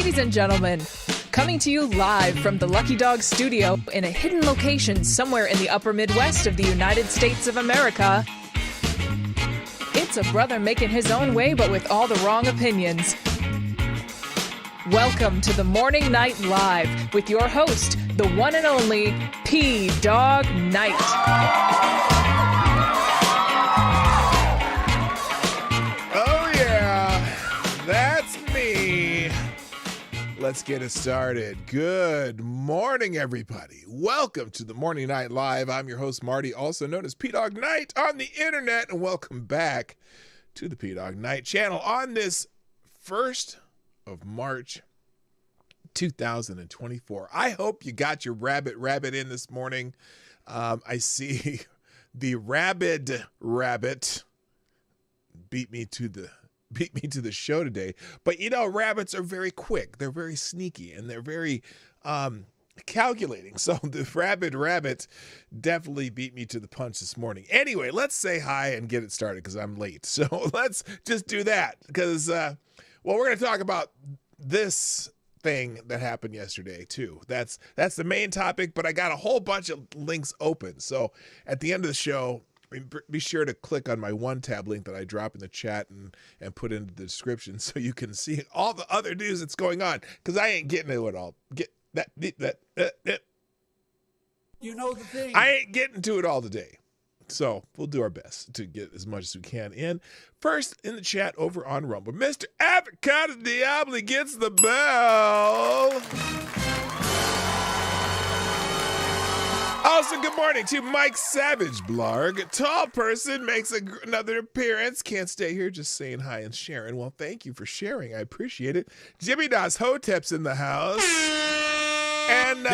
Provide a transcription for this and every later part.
Ladies and gentlemen, coming to you live from the Lucky Dog studio in a hidden location somewhere in the upper Midwest of the United States of America, it's a brother making his own way but with all the wrong opinions. Welcome to the Morning Night Live with your host, the one and only P-Dog Knight. Oh yeah, that's me. Let's get it started. Good morning, everybody. Welcome to the Morning Night Live. I'm your host, Marty, also known as P-Dog Knight on the internet, and welcome back to the P-Dog Knight channel on this 1st of March 2024. I hope you got your rabbit in this morning. I see the rabid rabbit beat me to the show today. But you know, rabbits are very quick. They're very sneaky and they're very calculating. So the rabid rabbit definitely beat me to the punch this morning. Anyway, let's say hi and get it started because I'm late. So let's just do that because, we're going to talk about this thing that happened yesterday too. That's the main topic, but I got a whole bunch of links open. So at the end of the show, be sure to click on my one tab link that I drop in the chat and put into the description so you can see all the other news that's going on because I ain't getting to it all. You know the thing. I ain't getting to it all today. So we'll do our best to get as much as we can in. First in the chat over on Rumble, Mr. Avocado Diablo gets the bell. Also, good morning to Mike Savage Blarg. Tall person makes another appearance. Can't stay here, just saying hi and sharing. Well, thank you for sharing. I appreciate it. Jimmy Das Hotep's in the house. And,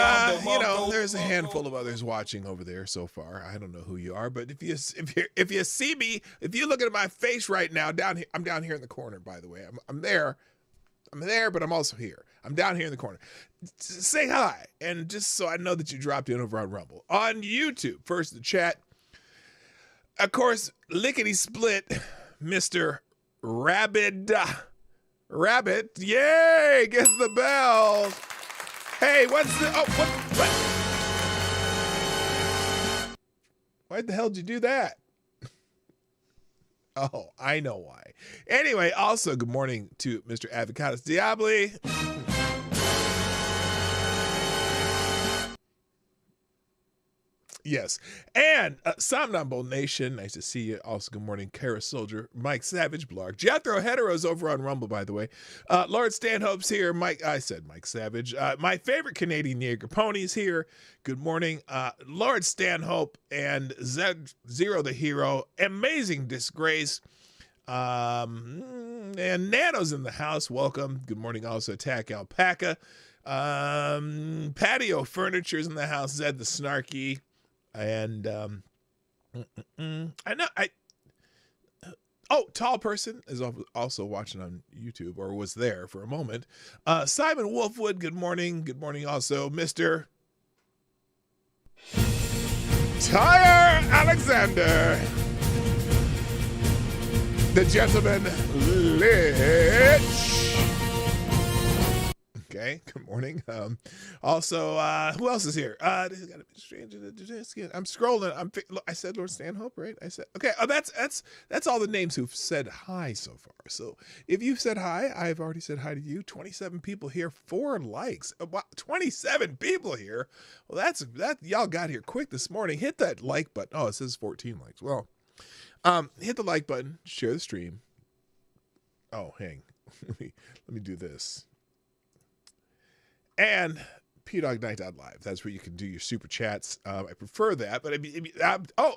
there's a handful of others watching over there so far. I don't know who you are, but if you see me, if you look at my face right now, down here, I'm down here in the corner, by the way. I'm there, but I'm also here. I'm down here in the corner. Say hi, and just so I know that you dropped in over on Rumble. On YouTube, first the chat. Of course, lickety split, Mr. Rabbit, yay, gets the bell. Hey, what? Why the hell did you do that? Oh, I know why. Anyway, also good morning to Mr. Avocados Diablo. Yes. And Somnambule Nation, nice to see you. Also, good morning, Kara Soldier, Mike Savage, Blarg. Jethro Hetero's over on Rumble, by the way. Lord Stanhope's here. Mike Savage. My favorite Canadian Jaeger Pony's here. Good morning. Lord Stanhope and Zero the Hero. Amazing Disgrace. And Nano's in the house. Welcome. Good morning. Also, Attack Alpaca. Patio Furniture's in the house. Zed the Snarky. And Tall Person is also watching on YouTube, or was there for a moment. Simon Wolfwood, good morning. Good morning also, Mr. Tyre Alexander, the gentleman Lich. Okay, good morning. Also, who else is here? This is gotta be strange. I'm scrolling. I said Lord Stanhope, right? I said okay. Oh, that's all the names who've said hi so far. So if you've said hi, I've already said hi to you. 27 people here, 4 likes. 27 people here. Well, that y'all got here quick this morning. Hit that like button. Oh, it says 14 likes. Well, hit the like button. Share the stream. Oh, hang. Let me do this. And PDogNight.live. That's where you can do your super chats. I prefer that, but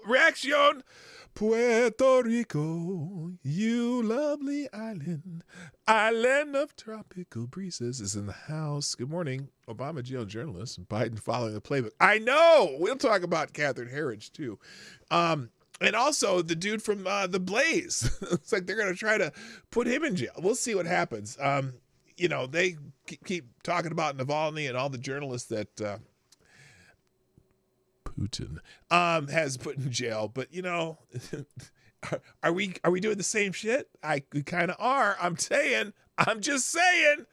Reaction! Puerto Rico, you lovely island of tropical breezes is in the house. Good morning, Obama jail journalist. Biden following the playbook. I know! We'll talk about Catherine Herridge, too. And also the dude from The Blaze. It's like they're going to try to put him in jail. We'll see what happens. They keep talking about Navalny and all the journalists that Putin has put in jail. But, are we doing the same shit? We kind of are. I'm just saying.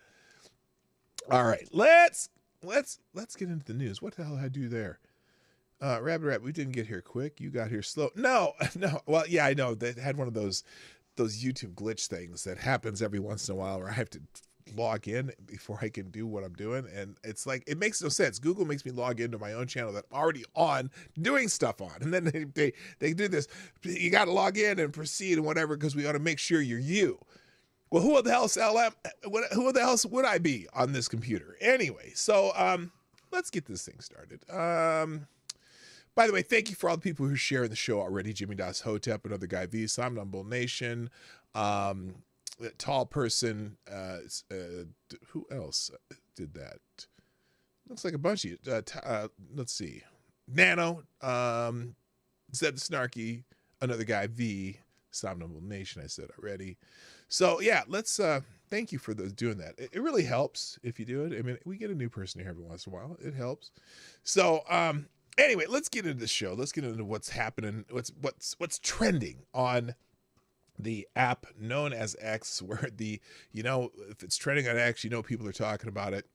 All right, let's get into the news. What the hell did I do there? Rabbit, we didn't get here quick. You got here slow. No, no. Well, yeah, I know. They had one of those YouTube glitch things that happens every once in a while where I have to log in before I can do what I'm doing. And it's like, it makes no sense. Google makes me log into my own channel that I'm already on doing stuff on. And then they do this. You got to log in and proceed and whatever, because we ought to make sure you're you. Well, who the hell who the hell would I be on this computer? Anyway, so let's get this thing started. By the way, thank you for all the people who are sharing the show already. Jimmy Das Hotep, Another Guy V, Somnambule Nation, Tall Person, who else did that? Looks like a bunch of you. Let's see. Nano, Zed the Snarky, Another Guy V, Somnambule Nation, I said already. So yeah, let's thank you for those doing that. It really helps if you do it. I mean, we get a new person here every once in a while. It helps. So anyway, let's get into the show. Let's get into what's happening, what's trending on the app known as X, where if it's trending on X, people are talking about it.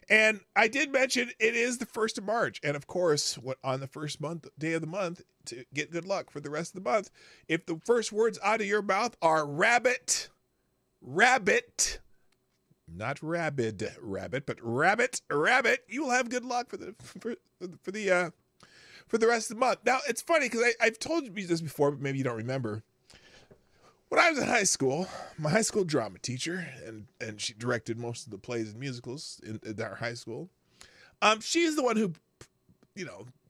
And I did mention it is the 1st of March. And of course, on the first day of the month, to get good luck for the rest of the month, if the first words out of your mouth are rabbit, not rabid rabbit, but rabbit, you will have good luck for the rest of the month. Now, it's funny because I've told you this before, but maybe you don't remember. When I was in high school, my high school drama teacher, and she directed most of the plays and musicals in our high school, she's the one who,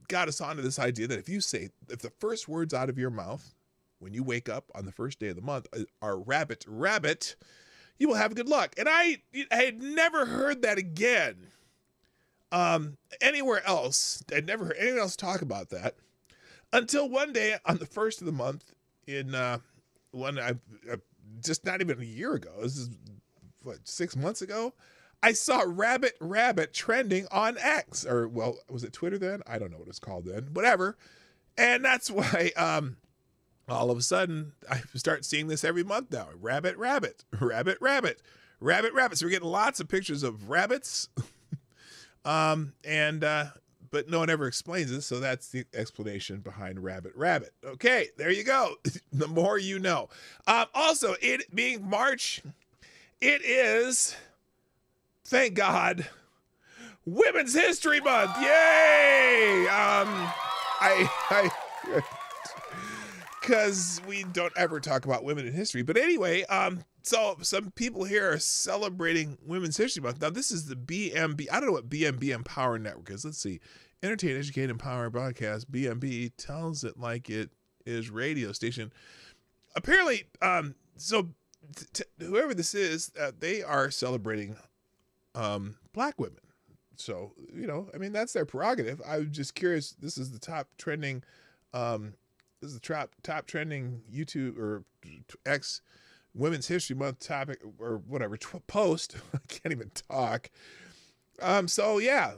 got us onto this idea that if the first words out of your mouth when you wake up on the first day of the month are rabbit, you will have good luck. And I had never heard that again anywhere else. I'd never heard anyone else talk about that until one day on the first of the month in just not even a year ago. This is 6 months ago. I saw rabbit trending on X, or well, was it Twitter then? I don't know what it's called then. Whatever. And that's why all of a sudden I start seeing this every month now. Rabbit. So we're getting lots of pictures of rabbits. But no one ever explains it, so that's the explanation behind rabbit. Okay, there you go. The more you know. Also, it being March, it is, thank God, Women's History Month. Yay! Because we don't ever talk about women in history. But anyway, so some people here are celebrating Women's History Month. Now, this is the BMB. I don't know what BMB Empower Network is. Let's see. Entertain, Educate, Empower Broadcast. BMB tells it like it is radio station. Apparently, whoever this is, they are celebrating black women. So, that's their prerogative. I was just curious. This is the top trending top trending YouTube or X Women's History Month topic or whatever post. I can't even talk. So yeah,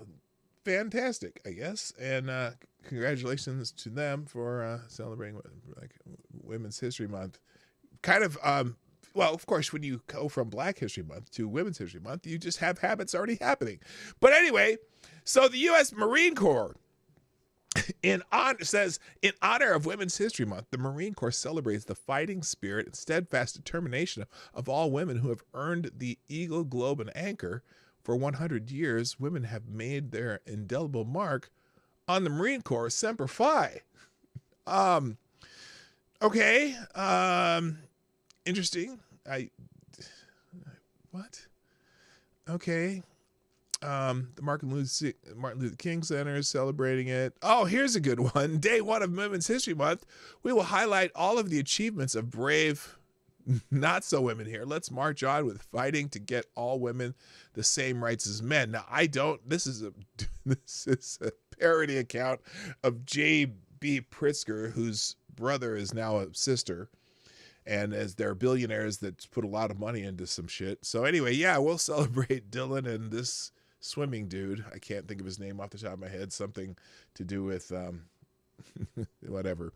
fantastic, I guess, and congratulations to them for celebrating Women's History Month. Kind of, well, of course, when you go from Black History Month to Women's History Month, you just have habits already happening. But anyway, so the U.S. Marine Corps. In honor of Women's History Month, the Marine Corps celebrates the fighting spirit and steadfast determination of all women who have earned the Eagle, Globe, and Anchor. For 100 years, women have made their indelible mark on the Marine Corps Semper Fi. Okay. Interesting. What? Okay. The Martin Luther King Center is celebrating it. Oh, here's a good one. Day 1 of Women's History Month. We will highlight all of the achievements of brave, not so women here. Let's march on with fighting to get all women the same rights as men. Now, this is a parody account of J.B. Pritzker, whose brother is now a sister. And as they're billionaires that put a lot of money into some shit. So anyway, yeah, we'll celebrate Dylan and this swimming dude. I can't think of his name off the top of my head. Something to do with Whatever.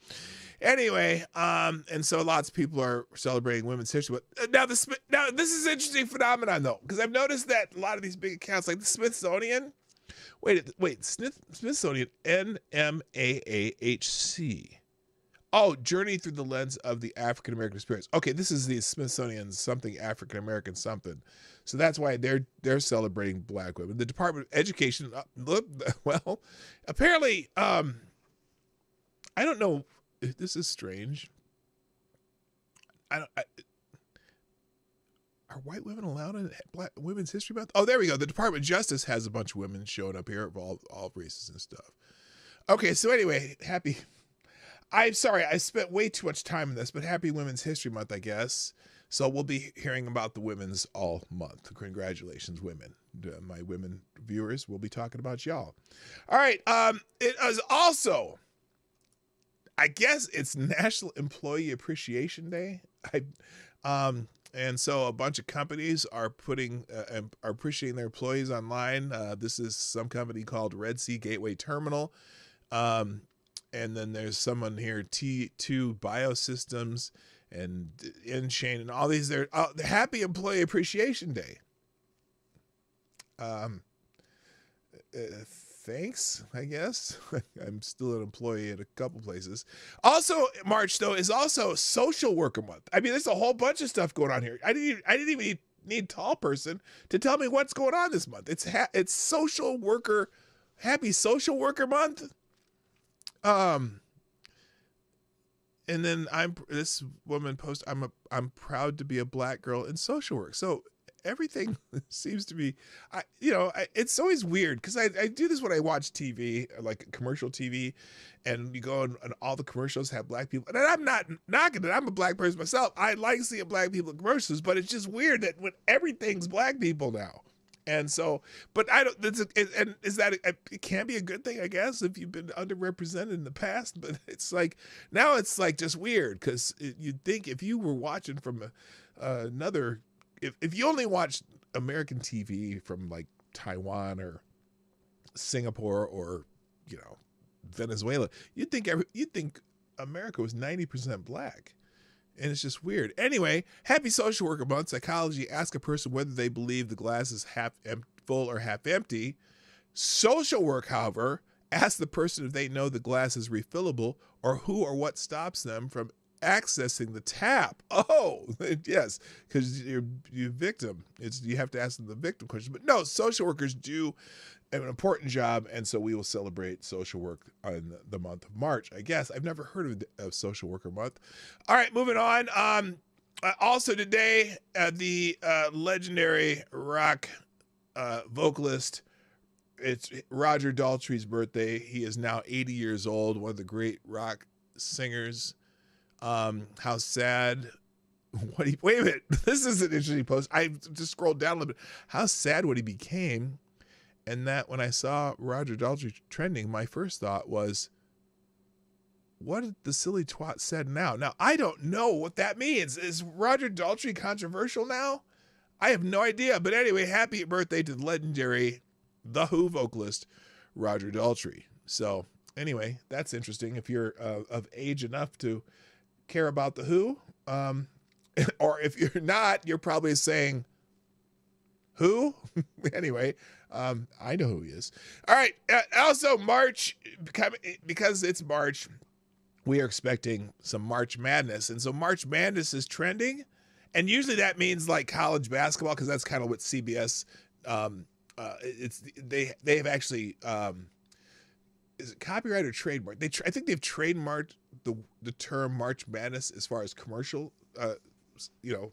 Anyway, and so lots of people are celebrating Women's History. But now this is an interesting phenomenon though, because I've noticed that a lot of these big accounts, like the Smithsonian. Smithsonian, NMAAHC. Oh, Journey Through the Lens of the African American Experience. Okay, this is the Smithsonian something African American something. So that's why they're celebrating Black women. The Department of Education, well, apparently, I don't know. This is strange. Are white women allowed in Black Women's History Month? Oh, there we go. The Department of Justice has a bunch of women showing up here of all races and stuff. Okay, so anyway, I'm sorry, I spent way too much time in this, but happy Women's History Month, I guess. So we'll be hearing about the women's all month. Congratulations, women. My women viewers, we'll be talking about y'all. All right, it is also, I guess it's National Employee Appreciation Day. And so a bunch of companies are are appreciating their employees online. This is some company called Red Sea Gateway Terminal. And then there's someone here, T2 Biosystems and InChain and all these. They're the Happy Employee Appreciation Day. Thanks, I guess. I'm still an employee at a couple places. Also, March though is also Social Worker Month. I mean, there's a whole bunch of stuff going on here. I didn't even need Tall Person to tell me what's going on this month. It's Happy Social Worker Month. And then this woman posts, I'm proud to be a Black girl in social work. So everything seems to be, it's always weird because I do this when I watch TV, like commercial TV, and you go and all the commercials have Black people. And I'm not knocking it. I'm a Black person myself. I like seeing Black people in commercials, but it's just weird that when everything's Black people now. And so, but it can be a good thing, I guess, if you've been underrepresented in the past, but it's like, now it's like just weird because you'd think if you were watching from if you only watched American TV from like Taiwan or Singapore or, Venezuela, you'd think America was 90% Black. And it's just weird. Anyway, Happy Social Worker Month. Psychology asks a person whether they believe the glass is half full or half empty. Social work, however, asks the person if they know the glass is refillable or who or what stops them from accessing the tap. Oh, yes, because you're victim. You have to ask them the victim question. But no, social workers do an important job, and so we will celebrate social work in the month of March. I guess I've never heard of Social Worker Month. All right, moving on. Also today, the legendary rock vocalist, it's Roger Daltrey's birthday. He is now 80 years old, one of the great rock singers. How sad. Wait a minute. This is an interesting post. I just scrolled down a little bit. How sad what he became. And that when I saw Roger Daltrey trending, my first thought was, what did the silly twat said now? Now, I don't know what that means. Is Roger Daltrey controversial now? I have no idea. But anyway, happy birthday to the legendary The Who vocalist, Roger Daltrey. So anyway, that's interesting. If you're of age enough to care about The Who, or if you're not, you're probably saying, who? Anyway, I know who he is. All right. Also, March, because it's March, we are expecting some March Madness. And so March Madness is trending. And usually that means like college basketball, because that's kind of what CBS, they have actually, is it copyright or trademark? I think they've trademarked the term March Madness as far as commercial,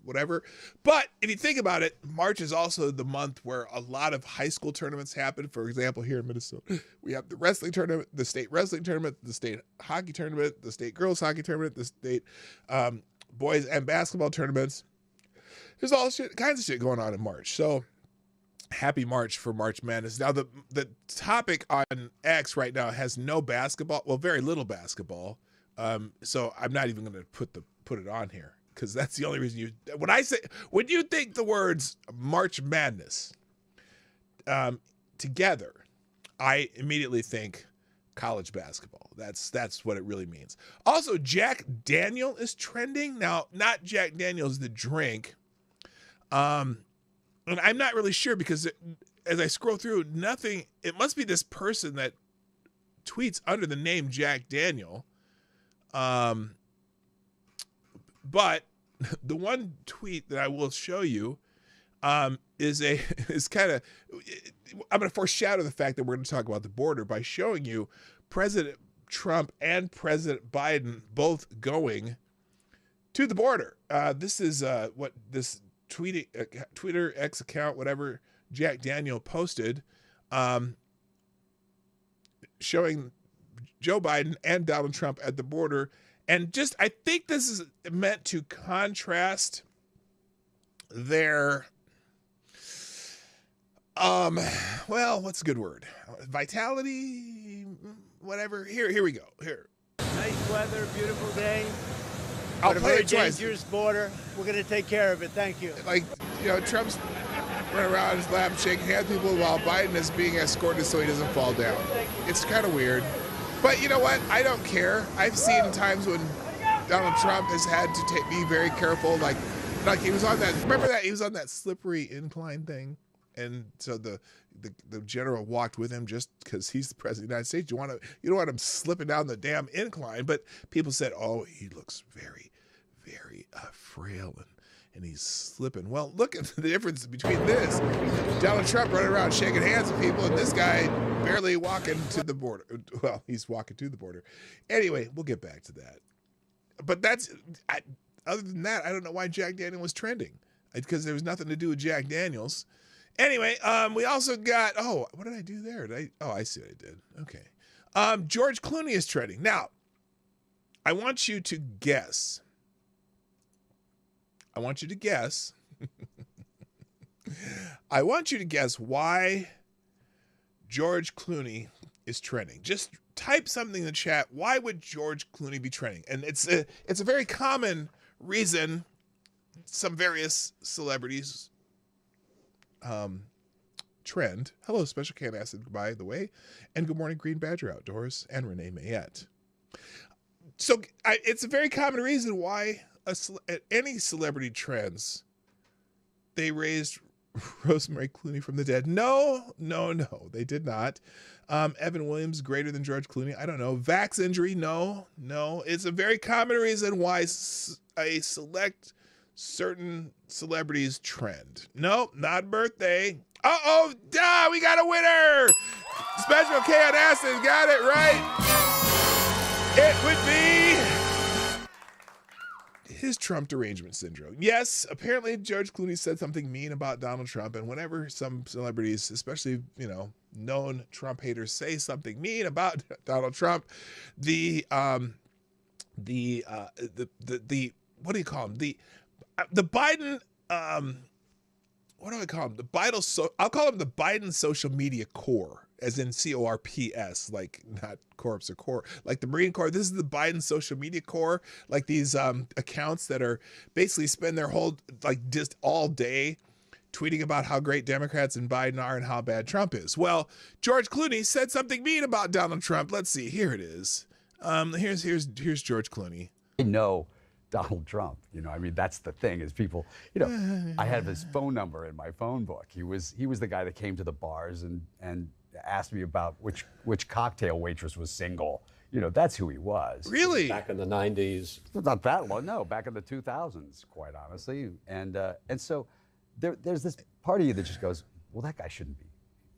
whatever. But if you think about it, March is also the month where a lot of high school tournaments happen. For example, here in Minnesota, we have the wrestling tournament, the state wrestling tournament, the state hockey tournament, the state girls hockey tournament, the state boys and basketball tournaments. There's all kinds of shit going on in March. So happy March for March Madness. Now, the topic on X right now has no basketball, well, very little basketball. So I'm not even going to put it on here, because that's the only reason when you think the words March Madness together, I immediately think college basketball. That's what it really means. Also, Jack Daniel is trending now. Not Jack Daniel's the drink. And I'm not really sure because as I scroll through, nothing. It must be this person that tweets under the name Jack Daniel. But the one tweet that I will show you is kind of, I'm going to foreshadow the fact that we're going to talk about the border by showing you President Trump and President Biden both going to the border. This is what this Twitter X account, whatever, Jack Daniel posted, showing Joe Biden and Donald Trump at the border. And just, I think this is meant to contrast their, well, what's a good word? Vitality, whatever. Here we go. Here. Nice weather, beautiful day. I'll But a play very it twice. dangerous border. We're going to take care of it. Thank you. Like, Trump's running around his lap shaking hands with people while Biden is being escorted so he doesn't fall down. It's kind of weird. But you know what? I don't care. I've seen times when Donald Trump has had to be very careful. Like he was on that. Remember that he was on that slippery incline thing, and so the general walked with him just because he's the president of the United States. You don't want him slipping down the damn incline. But people said, "Oh, he looks very, very frail and he's slipping." Well, look at the difference between this. Donald Trump running around shaking hands with people, and this guy barely walking to the border. Well, he's walking to the border. Anyway, we'll get back to that. But other than that, I don't know why Jack Daniel was trending, because there was nothing to do with Jack Daniels. Anyway, we also got, what did I do there? I see what I did. Okay. George Clooney is trending. Now, I want you to guess. I want you to guess why George Clooney is trending. Just type something in the chat. Why would George Clooney be trending? And it's a very common reason some various celebrities trend. Hello, Special Can Acid, by the way. And good morning, Green Badger Outdoors and Renee Mayette. So it's a very common reason why any celebrity trends. They raised Rosemary Clooney from the dead. No, they did not. Evan Williams greater than George Clooney. I don't know. Vax injury. No. It's a very common reason why a select certain celebrities trend. No, not birthday. We got a winner. Special K on Acid got it right. It would be his Trump derangement syndrome. Yes, apparently George Clooney said something mean about Donald Trump, and whenever some celebrities, especially, known Trump haters, say something mean about Donald Trump, the what do you call him? The Biden, what do I call him? I'll call him the Biden social media corps, as in CORPS, like not corpse or core, like the Marine Corps. This is the Biden social media corps, like these accounts that are basically spend their whole, just all day tweeting about how great Democrats and Biden are and how bad Trump is. Well, George Clooney said something mean about Donald Trump. Let's see. Here it is. Here's George Clooney. I know Donald Trump, that's the thing is people, I have his phone number in my phone book. He was the guy that came to the bars and asked me about which cocktail waitress was single. That's who he was. Really? Back in the 90s. Not that long, no, back in the 2000s, quite honestly. And so there's this part of you that just goes, well, that guy shouldn't be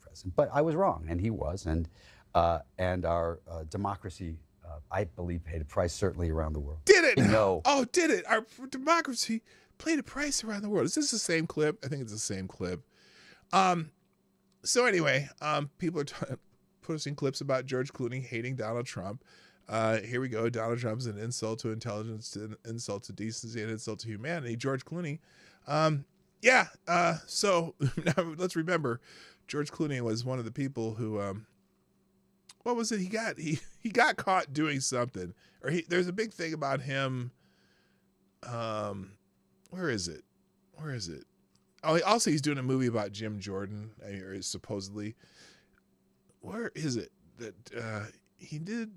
president. But I was wrong, and he was. And our democracy, I believe, paid a price certainly around the world. Did it? No. Oh, did it? Our democracy played a price around the world. Is this the same clip? I think it's the same clip. So anyway, people are posting clips about George Clooney hating Donald Trump. Here we go. Donald Trump's an insult to intelligence, an insult to decency, an insult to humanity. George Clooney. So now let's remember, George Clooney was one of the people who, what was it? He got caught doing something, or there's a big thing about him. Where is it? Oh, also he's doing a movie about Jim Jordan, or supposedly. Where is it that he did.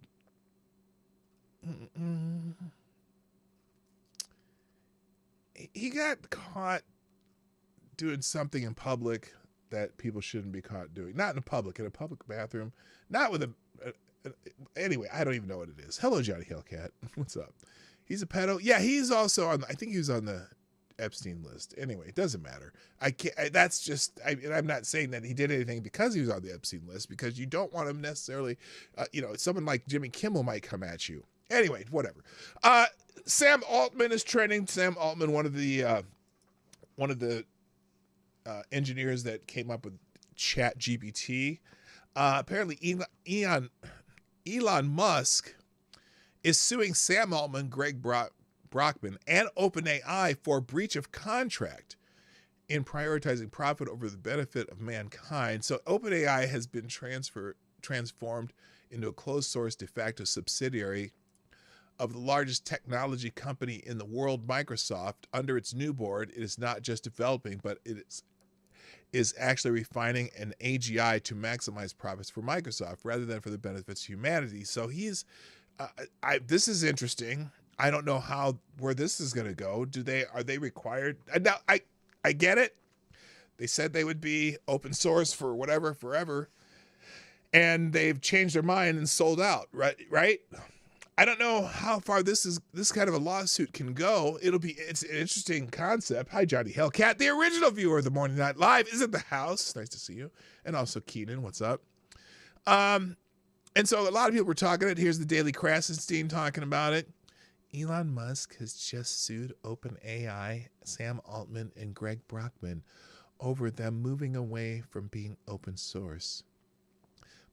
He got caught doing something in public that people shouldn't be caught doing. Not in a public bathroom. Not with anyway, I don't even know what it is. Hello, Johnny Hellcat. What's up? He's a pedo. Yeah, he's also on. I think he was on the Epstein list. Anyway, it doesn't matter. I can't. That's just. I'm not saying that he did anything because he was on the Epstein list, because you don't want him necessarily. Someone like Jimmy Kimmel might come at you. Anyway, whatever. Sam Altman is trending. Sam Altman, one of the engineers that came up with ChatGPT. Apparently, Elon Musk is suing Sam Altman, Greg Brockman, and OpenAI for breach of contract in prioritizing profit over the benefit of mankind. So OpenAI has been transformed into a closed source de facto subsidiary of the largest technology company in the world, Microsoft. Under its new board, it is not just developing, but it is actually refining an AGI to maximize profits for Microsoft rather than for the benefits of humanity. So he's, this is interesting. I don't know where this is going to go. Are they required? Now I get it. They said they would be open source for whatever, forever. And they've changed their mind and sold out, right? I don't know how far this kind of a lawsuit can go. It's an interesting concept. Hi, Johnny Hellcat, the original viewer of the Morning Night Live, is at the house. Nice to see you. And also Keenan, what's up? And so a lot of people were talking it. Here's the Daily Krassenstein talking about it. Elon Musk has just sued OpenAI, Sam Altman, and Greg Brockman over them moving away from being open source.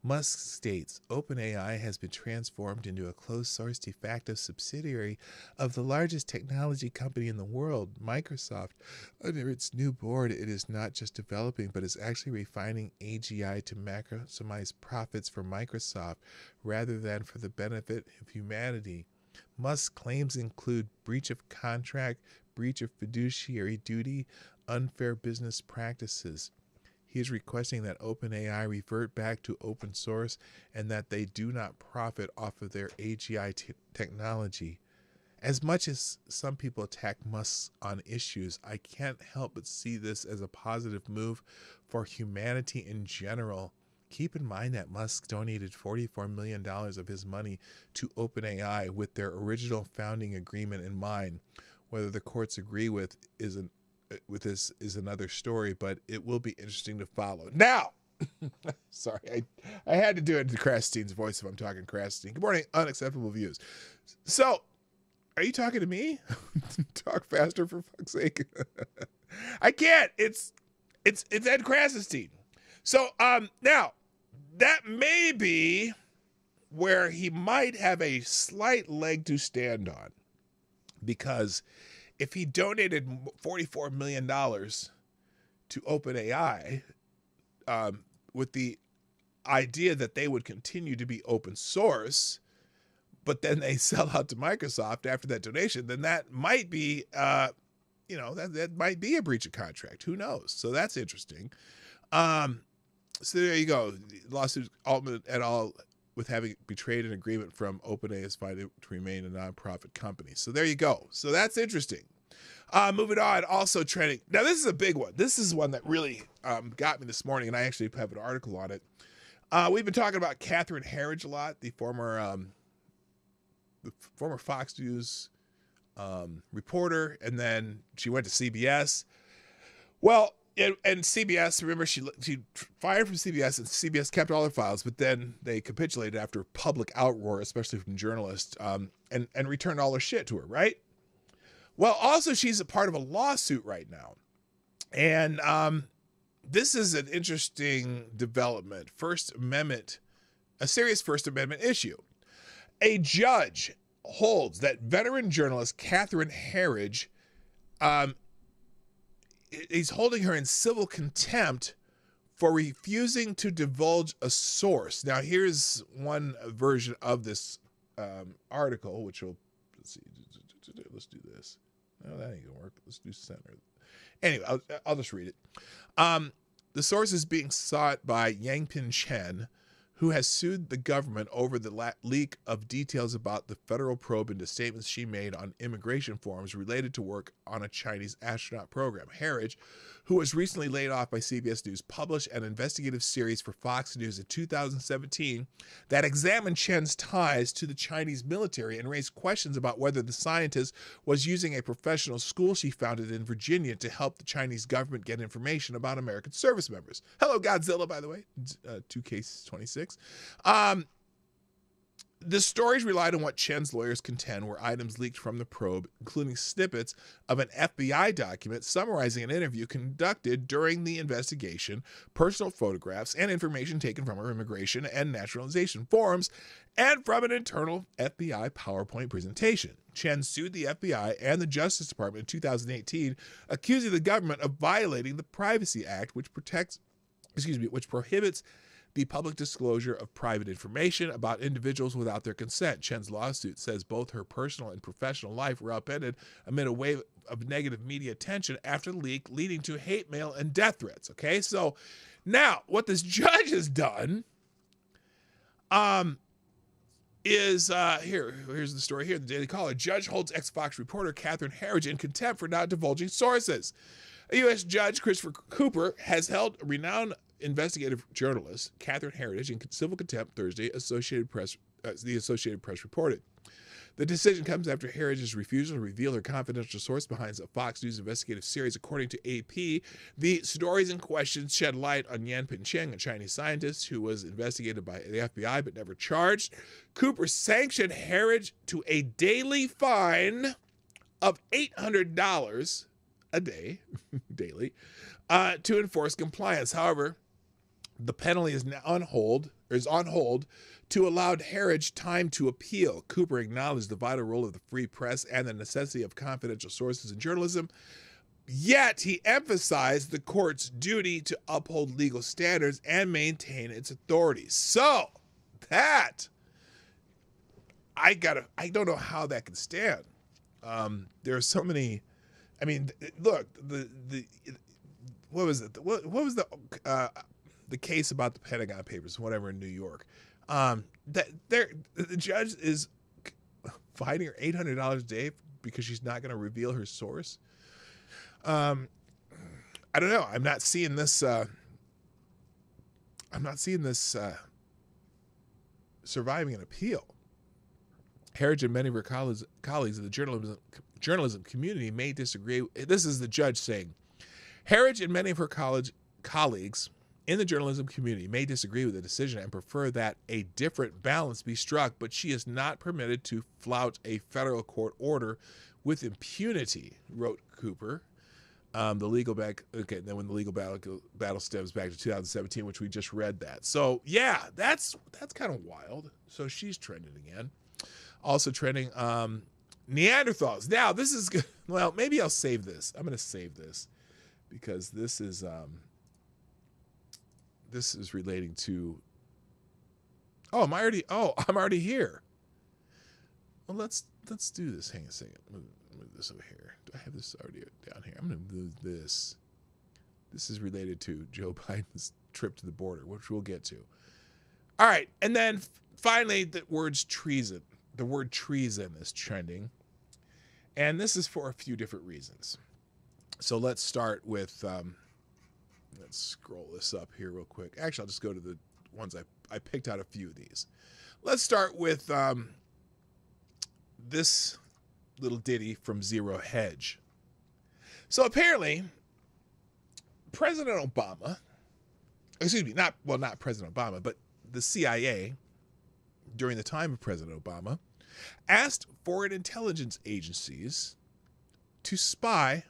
Musk states OpenAI has been transformed into a closed-source de facto subsidiary of the largest technology company in the world, Microsoft. Under its new board, it is not just developing, but is actually refining AGI to maximize profits for Microsoft rather than for the benefit of humanity. Musk's claims include breach of contract, breach of fiduciary duty, unfair business practices. He is requesting that OpenAI revert back to open source and that they do not profit off of their AGI technology. As much as some people attack Musk on issues, I can't help but see this as a positive move for humanity in general. Keep in mind that Musk donated $44 million of his money to OpenAI with their original founding agreement in mind. Whether the courts agree with this is another story, but it will be interesting to follow. Now, sorry, I had to do it in Krassenstein's voice if I'm talking Krassenstein. Good morning, Unacceptable Views. So, are you talking to me? Talk faster, for fuck's sake. I can't. It's Ed Krassenstein. So, now, that may be where he might have a slight leg to stand on, because if he donated $44 million to OpenAI with the idea that they would continue to be open source, but then they sell out to Microsoft after that donation, then that might be, that might be a breach of contract. Who knows? So that's interesting. So there you go. Lawsuit Altman et al. With having betrayed an agreement from OpenAI is finding it to remain a nonprofit company. So there you go. So that's interesting. Moving on, also trending. Now, this is a big one. This is one that really got me this morning, and I actually have an article on it. We've been talking about Catherine Herridge a lot, the former Fox News reporter, and then she went to CBS. Well, and CBS, remember, she fired from CBS, and CBS kept all her files, but then they capitulated after public outroar, especially from journalists, and returned all her shit to her, right? Well, also, she's a part of a lawsuit right now. And this is an interesting development. First Amendment, a serious First Amendment issue. A judge holds that veteran journalist Catherine Herridge, he's holding her in civil contempt for refusing to divulge a source. Now, here's one version of this article, which will, let's do this. No, that ain't gonna work. Let's do center. Anyway, I'll just read it. The source is being sought by Yangpin Chen, who has sued the government over the leak of details about the federal probe into statements she made on immigration forms related to work on a Chinese astronaut program. Harridge, who was recently laid off by CBS News, published an investigative series for Fox News in 2017 that examined Chen's ties to the Chinese military and raised questions about whether the scientist was using a professional school she founded in Virginia to help the Chinese government get information about American service members. Hello, Godzilla, by the way, 2K26. The stories relied on what Chen's lawyers contend were items leaked from the probe, including snippets of an FBI document summarizing an interview conducted during the investigation, personal photographs, and information taken from her immigration and naturalization forms, and from an internal FBI PowerPoint presentation. Chen sued the FBI and the Justice Department in 2018, accusing the government of violating the Privacy Act, which prohibits the public disclosure of private information about individuals without their consent. Chen's lawsuit says both her personal and professional life were upended amid a wave of negative media attention after the leak, leading to hate mail and death threats. Okay, so now what this judge has done here's the story here. The Daily Caller. Judge holds ex-Fox reporter Catherine Harridge in contempt for not divulging sources. A U.S. Judge Christopher Cooper has held a renowned investigative journalist Catherine Harridge in civil contempt Thursday, the Associated Press reported. The decision comes after Harridge's refusal to reveal her confidential source behind a Fox News investigative series. According to AP, the stories in question shed light on Yanping Cheng, a Chinese scientist who was investigated by the FBI but never charged. Cooper sanctioned Harridge to a daily fine of $800 a day, daily, to enforce compliance. However, the penalty is now on hold to allow Harridge time to appeal. Cooper acknowledged the vital role of the free press and the necessity of confidential sources in journalism, yet he emphasized the court's duty to uphold legal standards and maintain its authority. So that I don't know how that can stand. There are so many. I mean, look, what was it? What was the case about the Pentagon Papers, whatever, in New York? The judge is fining her $800 a day because she's not going to reveal her source. I don't know. I'm not seeing this. Surviving an appeal. Harridge and many of her colleagues in the journalism community may disagree. This is the judge saying, Harridge and many of her colleagues in the journalism community may disagree with the decision and prefer that a different balance be struck, but she is not permitted to flout a federal court order with impunity, wrote Cooper. Then when the legal battle stems back to 2017, which we just read that. So yeah, that's kind of wild. So she's trending again. Also trending, Neanderthals. Now this is good. Well, maybe I'll save this. I'm going to save this because this is relating to. Oh, I'm already here. Well, let's do this. Hang on a second. Move this over here. Do I have this already down here? I'm going to move this. This is related to Joe Biden's trip to the border, which we'll get to. All right, and then finally, the word treason. The word treason is trending, and this is for a few different reasons. So let's start with. Let's scroll this up here real quick. Actually, I'll just go to the ones I picked out a few of these. Let's start with this little ditty from Zero Hedge. So apparently, President Obama, not President Obama, but the CIA, during the time of President Obama, asked foreign intelligence agencies to spy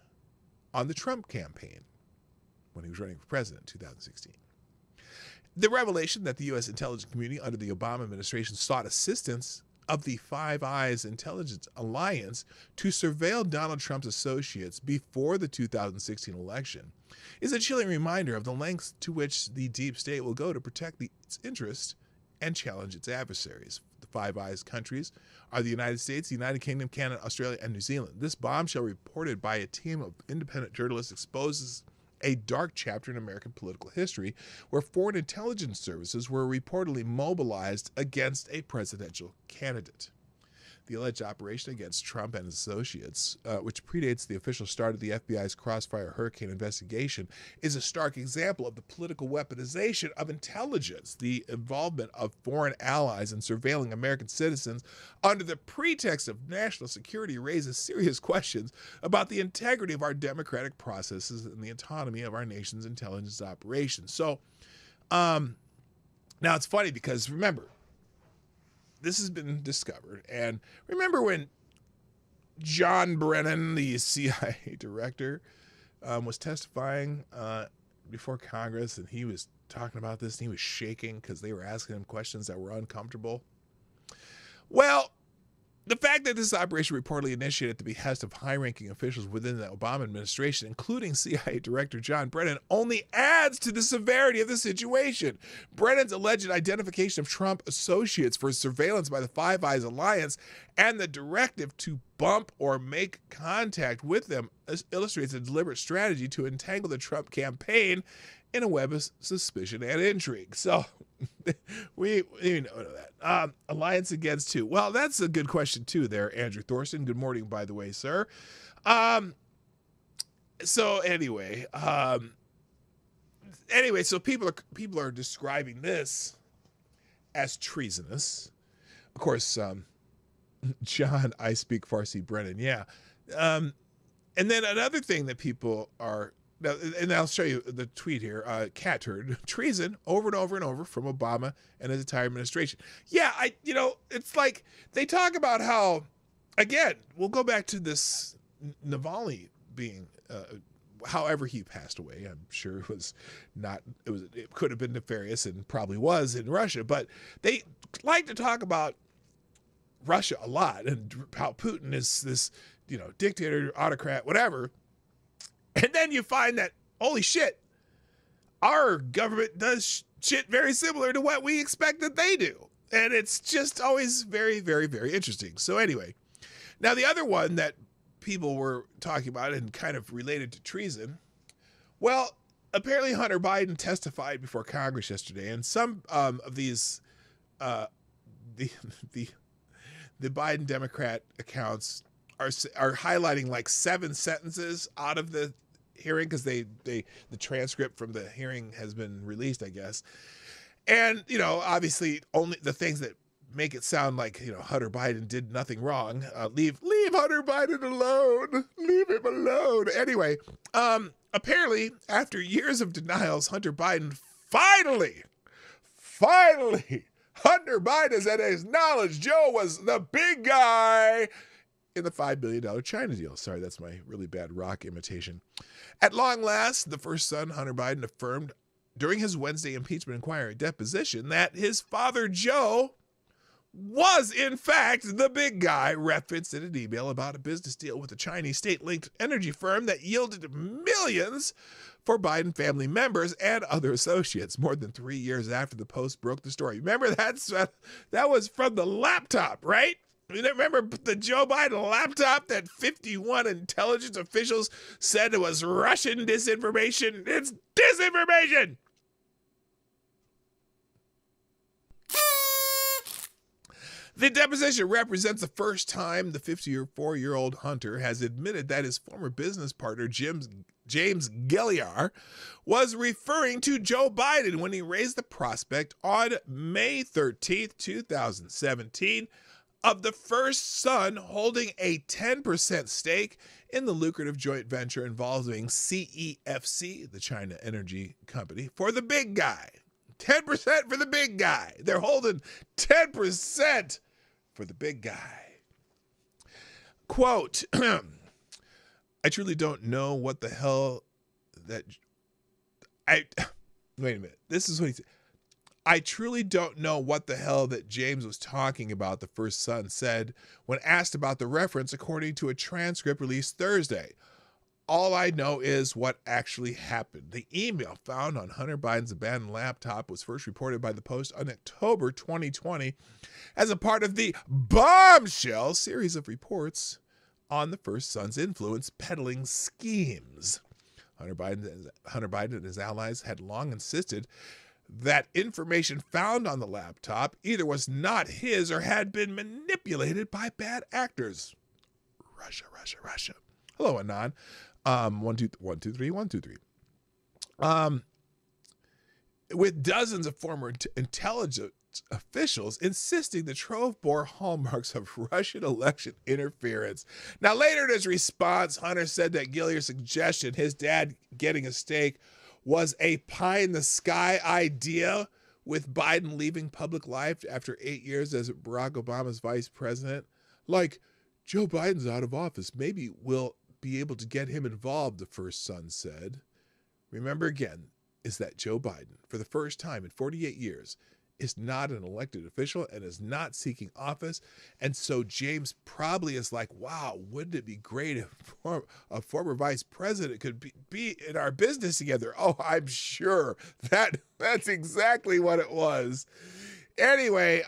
on the Trump campaign when he was running for president in 2016. The revelation that the U.S. intelligence community under the Obama administration sought assistance of the Five Eyes intelligence alliance to surveil Donald Trump's associates before the 2016 election is a chilling reminder of the lengths to which the deep state will go to protect its interests and challenge its adversaries. The Five Eyes countries are the United States, the United Kingdom, Canada, Australia, and New Zealand. This bombshell, reported by a team of independent journalists, exposes a dark chapter in American political history where foreign intelligence services were reportedly mobilized against a presidential candidate. The alleged operation against Trump and his associates, which predates the official start of the FBI's Crossfire Hurricane investigation, is a stark example of the political weaponization of intelligence. The involvement of foreign allies in surveilling American citizens under the pretext of national security raises serious questions about the integrity of our democratic processes and the autonomy of our nation's intelligence operations. So, now it's funny because remember, this has been discovered. And remember when John Brennan, the CIA director, was testifying before Congress, and he was talking about this, and he was shaking because they were asking him questions that were uncomfortable? Well, the fact that this operation reportedly initiated at the behest of high-ranking officials within the Obama administration, including CIA Director John Brennan, only adds to the severity of the situation. Brennan's alleged identification of Trump associates for surveillance by the Five Eyes Alliance and the directive to bump or make contact with them illustrates a deliberate strategy to entangle the Trump campaign in a web of suspicion and intrigue. So we know that. Alliance against who? Well, that's a good question too there, Andrew Thorson. Good morning, by the way, sir. So anyway, so people are describing this as treasonous. Of course, John, I speak Farsi Brennan, yeah. And then another thing that people are, and I'll show you the tweet here, cat turd, treason over and over and over from Obama and his entire administration. Yeah, it's like they talk about how, again, we'll go back to this Navalny being, however he passed away. I'm sure it could have been nefarious and probably was in Russia, but they like to talk about Russia a lot and how Putin is this, dictator, autocrat, whatever. And then you find that, holy shit, our government does shit very similar to what we expect that they do. And it's just always very, very, very interesting. So anyway, now the other one that people were talking about and kind of related to treason, well, apparently Hunter Biden testified before Congress yesterday, and some of these, the Biden Democrat accounts are highlighting like 7 sentences out of the hearing because the transcript from the hearing has been released, I guess. And, obviously only the things that make it sound like, Hunter Biden did nothing wrong. Leave Hunter Biden alone. Leave him alone. Anyway, apparently after years of denials, Hunter Biden finally, Hunter Biden has acknowledged Joe was the big guy in the $5 billion China deal. Sorry, that's my really bad rock imitation. At long last, the first son, Hunter Biden, affirmed during his Wednesday impeachment inquiry deposition that his father, Joe, was in fact the big guy, referenced in an email about a business deal with a Chinese state-linked energy firm that yielded millions for Biden family members and other associates more than 3 years after the Post broke the story. Remember, that was from the laptop, right? Remember the Joe Biden laptop that 51 intelligence officials said it was Russian disinformation? It's disinformation! The deposition represents the first time the 54-year-old Hunter has admitted that his former business partner, James Gilliar, was referring to Joe Biden when he raised the prospect on May 13th, 2017, of the first son holding a 10% stake in the lucrative joint venture involving CEFC, the China Energy Company, for the big guy. 10% for the big guy. They're holding 10% for the big guy. Quote, I truly don't know what the hell that... wait a minute. This is what he said. I truly don't know what the hell that James was talking about, the first son said when asked about the reference, according to a transcript released Thursday. All I know is what actually happened. The email found on Hunter Biden's abandoned laptop was first reported by the Post on October 2020 as a part of the bombshell series of reports on the first son's influence peddling schemes. Hunter Biden and his allies had long insisted that information found on the laptop either was not his or had been manipulated by bad actors. Russia. Hello, Anon. 123. With dozens of former intelligence officials insisting the trove bore hallmarks of Russian election interference. Now, later in his response, Hunter said that Gillier's suggestion, his dad getting a steak, was a pie-in-the-sky idea, with Biden leaving public life after 8 years as Barack Obama's vice president. Like, Joe Biden's out of office. Maybe we'll be able to get him involved, the first son said. Remember again, is that Joe Biden, for the first time in 48 years, is not an elected official and is not seeking office. And so James probably is like, wow, wouldn't it be great if a former vice president could be in our business together? Oh, I'm sure that's exactly what it was. Anyway,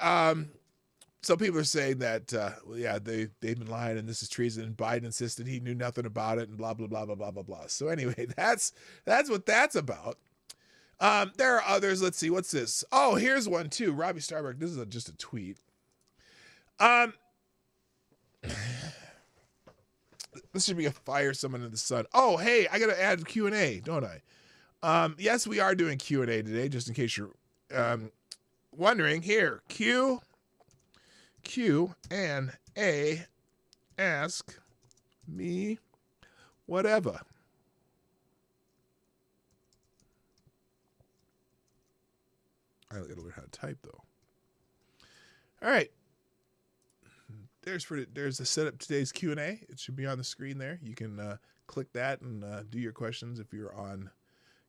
some people are saying that, they've been lying and this is treason, and Biden insisted he knew nothing about it and blah, blah, blah, blah, blah, blah, blah. So anyway, that's what that's about. There are others. Let's see. What's this? Oh, here's one too. Robbie Starbuck. This is just a tweet. This should be a fire someone in the sun. Oh, hey, I got to add Q&A, don't I? Yes, we are doing Q&A today, just in case you're wondering. Here, Q&A, ask me whatever. I got to learn how to type, though. All right. There's the setup today's Q&A. It should be on the screen there. You can click that and do your questions if you're on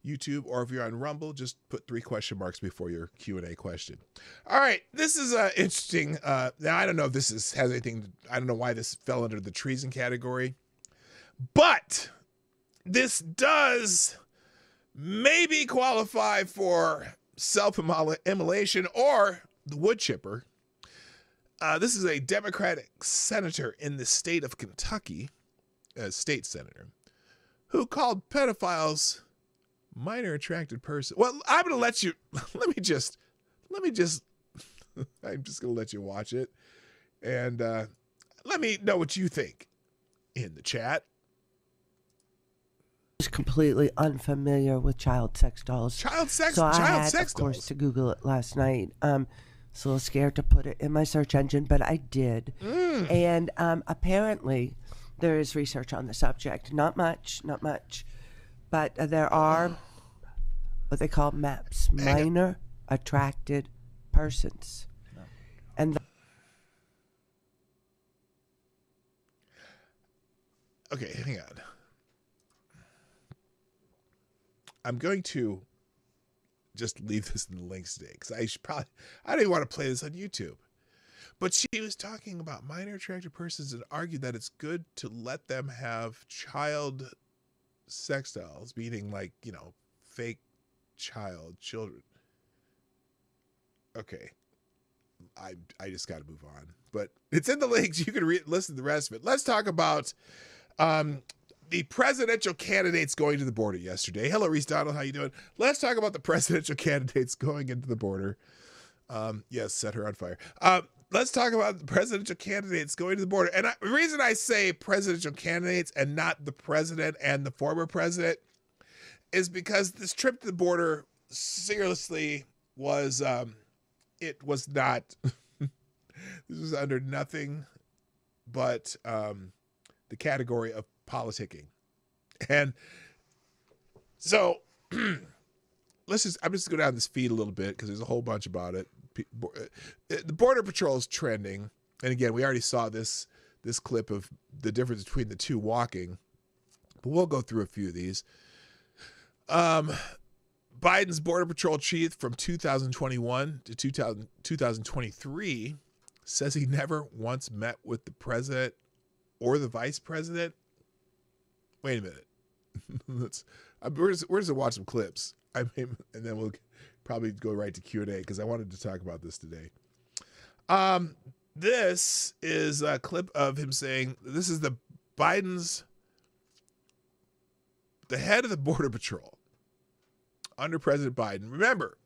YouTube, or if you're on Rumble, just put 3 question marks before your Q&A question. All right. This is interesting. Now, I don't know if this has anything. I don't know why this fell under the treason category, but this does maybe qualify for self-immolation or the wood chipper. This is a Democratic senator in the state of Kentucky, a state senator, who called pedophiles minor attracted person. Well, I'm going to let you, let me just, I'm just going to let you watch it. And let me know what you think in the chat. Completely unfamiliar with child sex dolls. So I had, of course, to Google it last night. So a little scared to put it in my search engine, but I did. And apparently there is research on the subject. Not much, but there are what they call MAPs, minor attracted persons. And okay, hang on. I'm going to just leave this in the links today because I don't even want to play this on YouTube. But she was talking about minor attracted persons and argued that it's good to let them have child sex dolls, meaning like, fake children. Okay. I just got to move on. But it's in the links. You can listen to the rest of it. Let's talk about the presidential candidates going to the border yesterday. Hello, Reese Donald. How you doing? Let's talk about the presidential candidates going into the border. Yes, set her on fire. Let's talk about the presidential candidates going to the border. And the reason I say presidential candidates and not the president and the former president is because this trip to the border seriously was, it was not, this was under nothing but the category of politicking. And so I'm just going to go down this feed a little bit because there's a whole bunch about it. The Border Patrol is trending. And again, we already saw this clip of the difference between the two walking, but we'll go through a few of these. Biden's Border Patrol chief from 2021 to 2023 says he never once met with the president or the vice president. Wait a minute. We're just going to watch some clips. And then we'll probably go right to Q&A because I wanted to talk about this today. This is a clip of him saying, this is the the head of the Border Patrol under President Biden. Remember,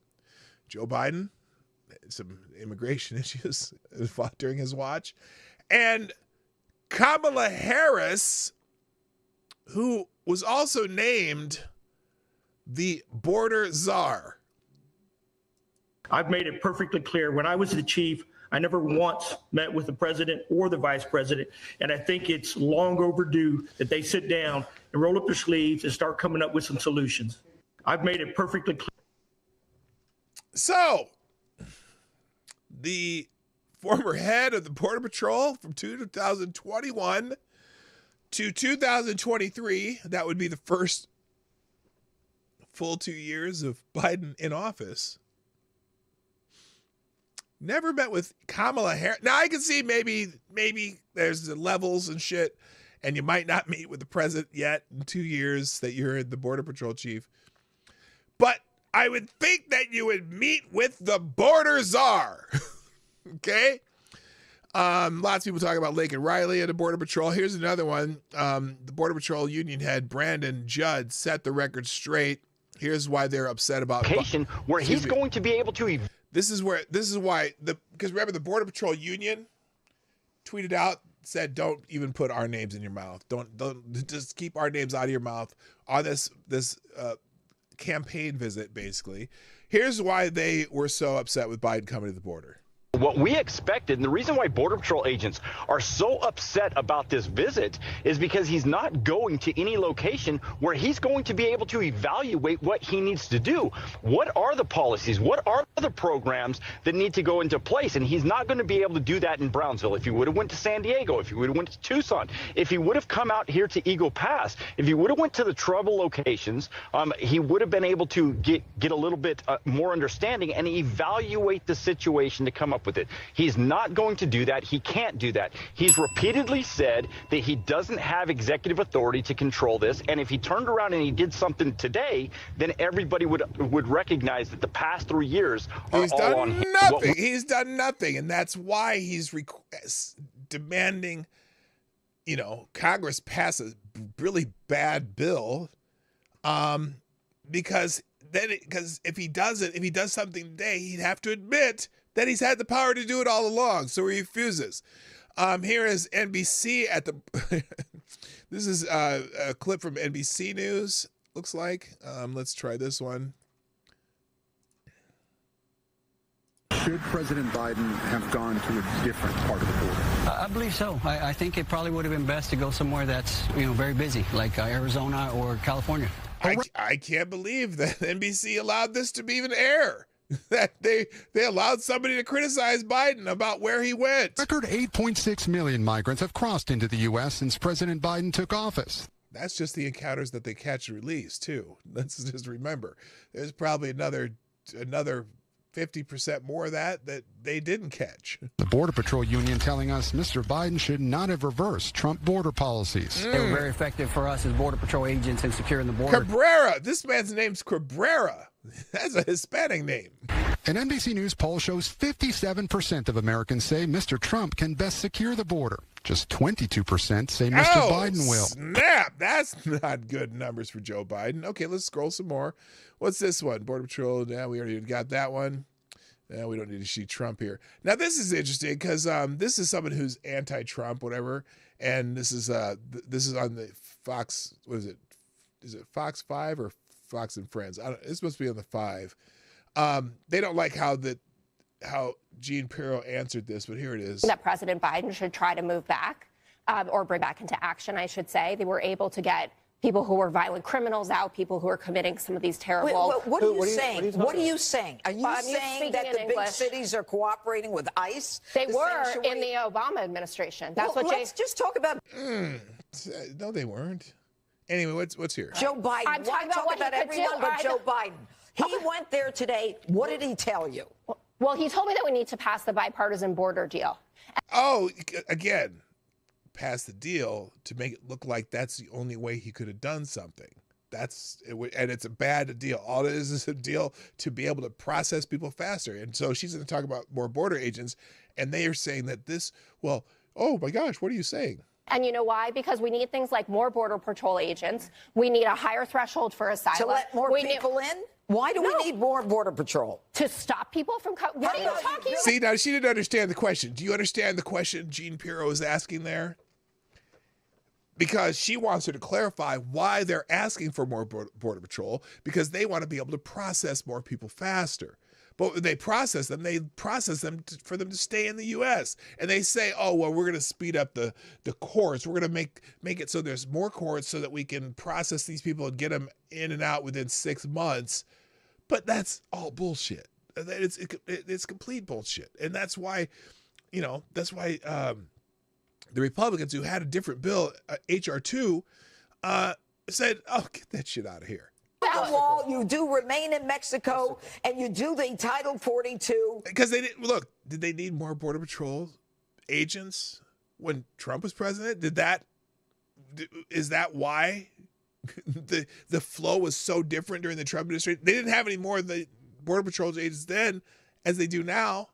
Joe Biden had some immigration issues during his watch. And Kamala Harris, who was also named the border czar. I've made it perfectly clear. When I was the chief, I never once met with the president or the vice president. And I think it's long overdue that they sit down and roll up their sleeves and start coming up with some solutions. I've made it perfectly clear. So, the former head of the Border Patrol from 2021 to 2023, that would be the first full 2 years of Biden in office, never met with Kamala Harris. Now, I can see maybe there's the levels and shit, and you might not meet with the president yet in 2 years that you're the Border Patrol chief. But I would think that you would meet with the border czar. Okay? Lots of people talk about Laken Riley at the Border Patrol. Here's another one. The Border Patrol union head Brandon Judd set the record straight. Here's why they're upset about where he's going to be able to. This is why because remember the Border Patrol union tweeted out, said don't even put our names in your mouth. Don't just keep our names out of your mouth on this campaign visit. Basically, here's why they were so upset with Biden coming to the border. What we expected, and the reason why Border Patrol agents are so upset about this visit is because he's not going to any location where he's going to be able to evaluate what he needs to do. What are the policies? What are the programs that need to go into place? And he's not going to be able to do that in Brownsville. If he would have went to San Diego, if he would have went to Tucson, if he would have come out here to Eagle Pass, if he would have went to the trouble locations, he would have been able to get a little bit more understanding and evaluate the situation to come up with it. He's not going to do that. He can't do that. He's repeatedly said that he doesn't have executive authority to control this, and if he turned around and he did something today, then everybody would recognize that the past 3 years are all on him. He's done nothing, and that's why he's demanding, Congress pass a really bad bill, because if he does something today, he'd have to admit that he's had the power to do it all along, so he refuses. Here is NBC at the. This is a clip from NBC News. Looks like. Let's try this one. Should President Biden have gone to a different part of the border? I believe so. I think it probably would have been best to go somewhere that's very busy, like Arizona or California. I can't believe that NBC allowed this to be even air. That they allowed somebody to criticize Biden about where he went. Record 8.6 million migrants have crossed into the U.S. since President Biden took office. That's just the encounters that they catch and release, too. Let's just remember. There's probably another 50% more of that they didn't catch. The Border Patrol union telling us Mr. Biden should not have reversed Trump border policies. They were very effective for us as Border Patrol agents in securing the border. Cabrera. This man's name's Cabrera. That's a Hispanic name. An NBC News poll shows 57% of Americans say Mr. Trump can best secure the border. Just 22% say Mr. Biden will. Snap! That's not good numbers for Joe Biden. Okay, let's scroll some more. What's this one? Border Patrol. Yeah, we already got that one. Yeah, we don't need to see Trump here. Now, this is interesting because this is someone who's anti-Trump, whatever, and this is on the Fox. What is it? Is it Fox 5 or Fox and Friends? It's supposed to be on the 5. They don't like how Jean Pirro answered this, but here it is. That President Biden should try to move back or bring back into action, I should say. They were able to get people who were violent criminals out, people who are committing some of these terrible... What are you saying? What are you saying? Are you saying that the big cities are cooperating with ICE? They were in the Obama administration. That's what let's just talk about... No, they weren't. Anyway, what's here? Joe Biden. I'm talking about everyone but Joe Biden. He went there today. What did he tell you? Well, he told me that we need to pass the bipartisan border deal. Oh, again, pass the deal to make it look like that's the only way he could have done something. And it's a bad deal. All it is a deal to be able to process people faster. And so she's going to talk about more border agents, and they are saying that oh my gosh, what are you saying? And you know why? Because we need things like more Border Patrol agents. We need a higher threshold for asylum. To let more people in? Why do we need more Border Patrol? To stop people from coming. What are you talking about? See, now she didn't understand the question. Do you understand the question Jean Pirro is asking there? Because she wants her to clarify why they're asking for more Border Patrol, because they want to be able to process more people faster. But when they process them for them to stay in the U.S. And they say, oh, well, we're going to speed up the courts. We're going to make it so there's more courts so that we can process these people and get them in and out within 6 months. But that's all bullshit. It's complete bullshit. And that's why, the Republicans who had a different bill, H.R. 2, said, oh, get that shit out of here. That wall, you do remain in Mexico, and you do the Title 42. Because they didn't look. Did they need more Border Patrol agents when Trump was president? Is that why the flow was so different during the Trump administration? They didn't have any more of the Border Patrol agents then as they do now.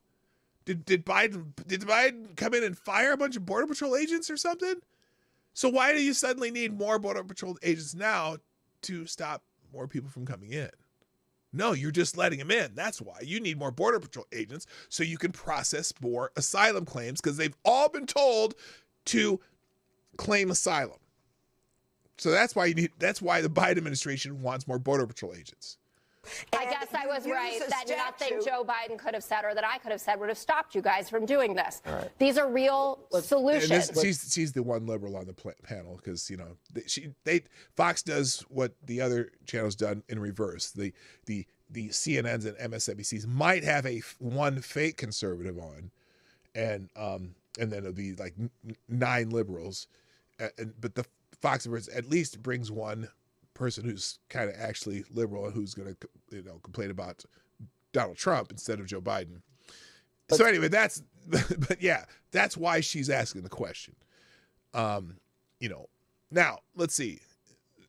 Did Biden come in and fire a bunch of Border Patrol agents or something? So why do you suddenly need more Border Patrol agents now to stop more people from coming in? No, you're just letting them in. That's why you need more Border Patrol agents so you can process more asylum claims, because they've all been told to claim asylum. So that's why that's why the Biden administration wants more Border Patrol agents. I guess I was right that nothing Joe Biden could have said or that I could have said would have stopped you guys from doing this. Right. These are real solutions. She's the one liberal on the panel, because Fox does what the other channels done in reverse. The CNNs and MSNBCs might have one fake conservative on, and then it'll be like 9 liberals, but the Fox at least brings one person who's kind of actually liberal and who's going to complain about Donald Trump instead of Joe Biden. So anyway, that's why she's asking the question. Now let's see.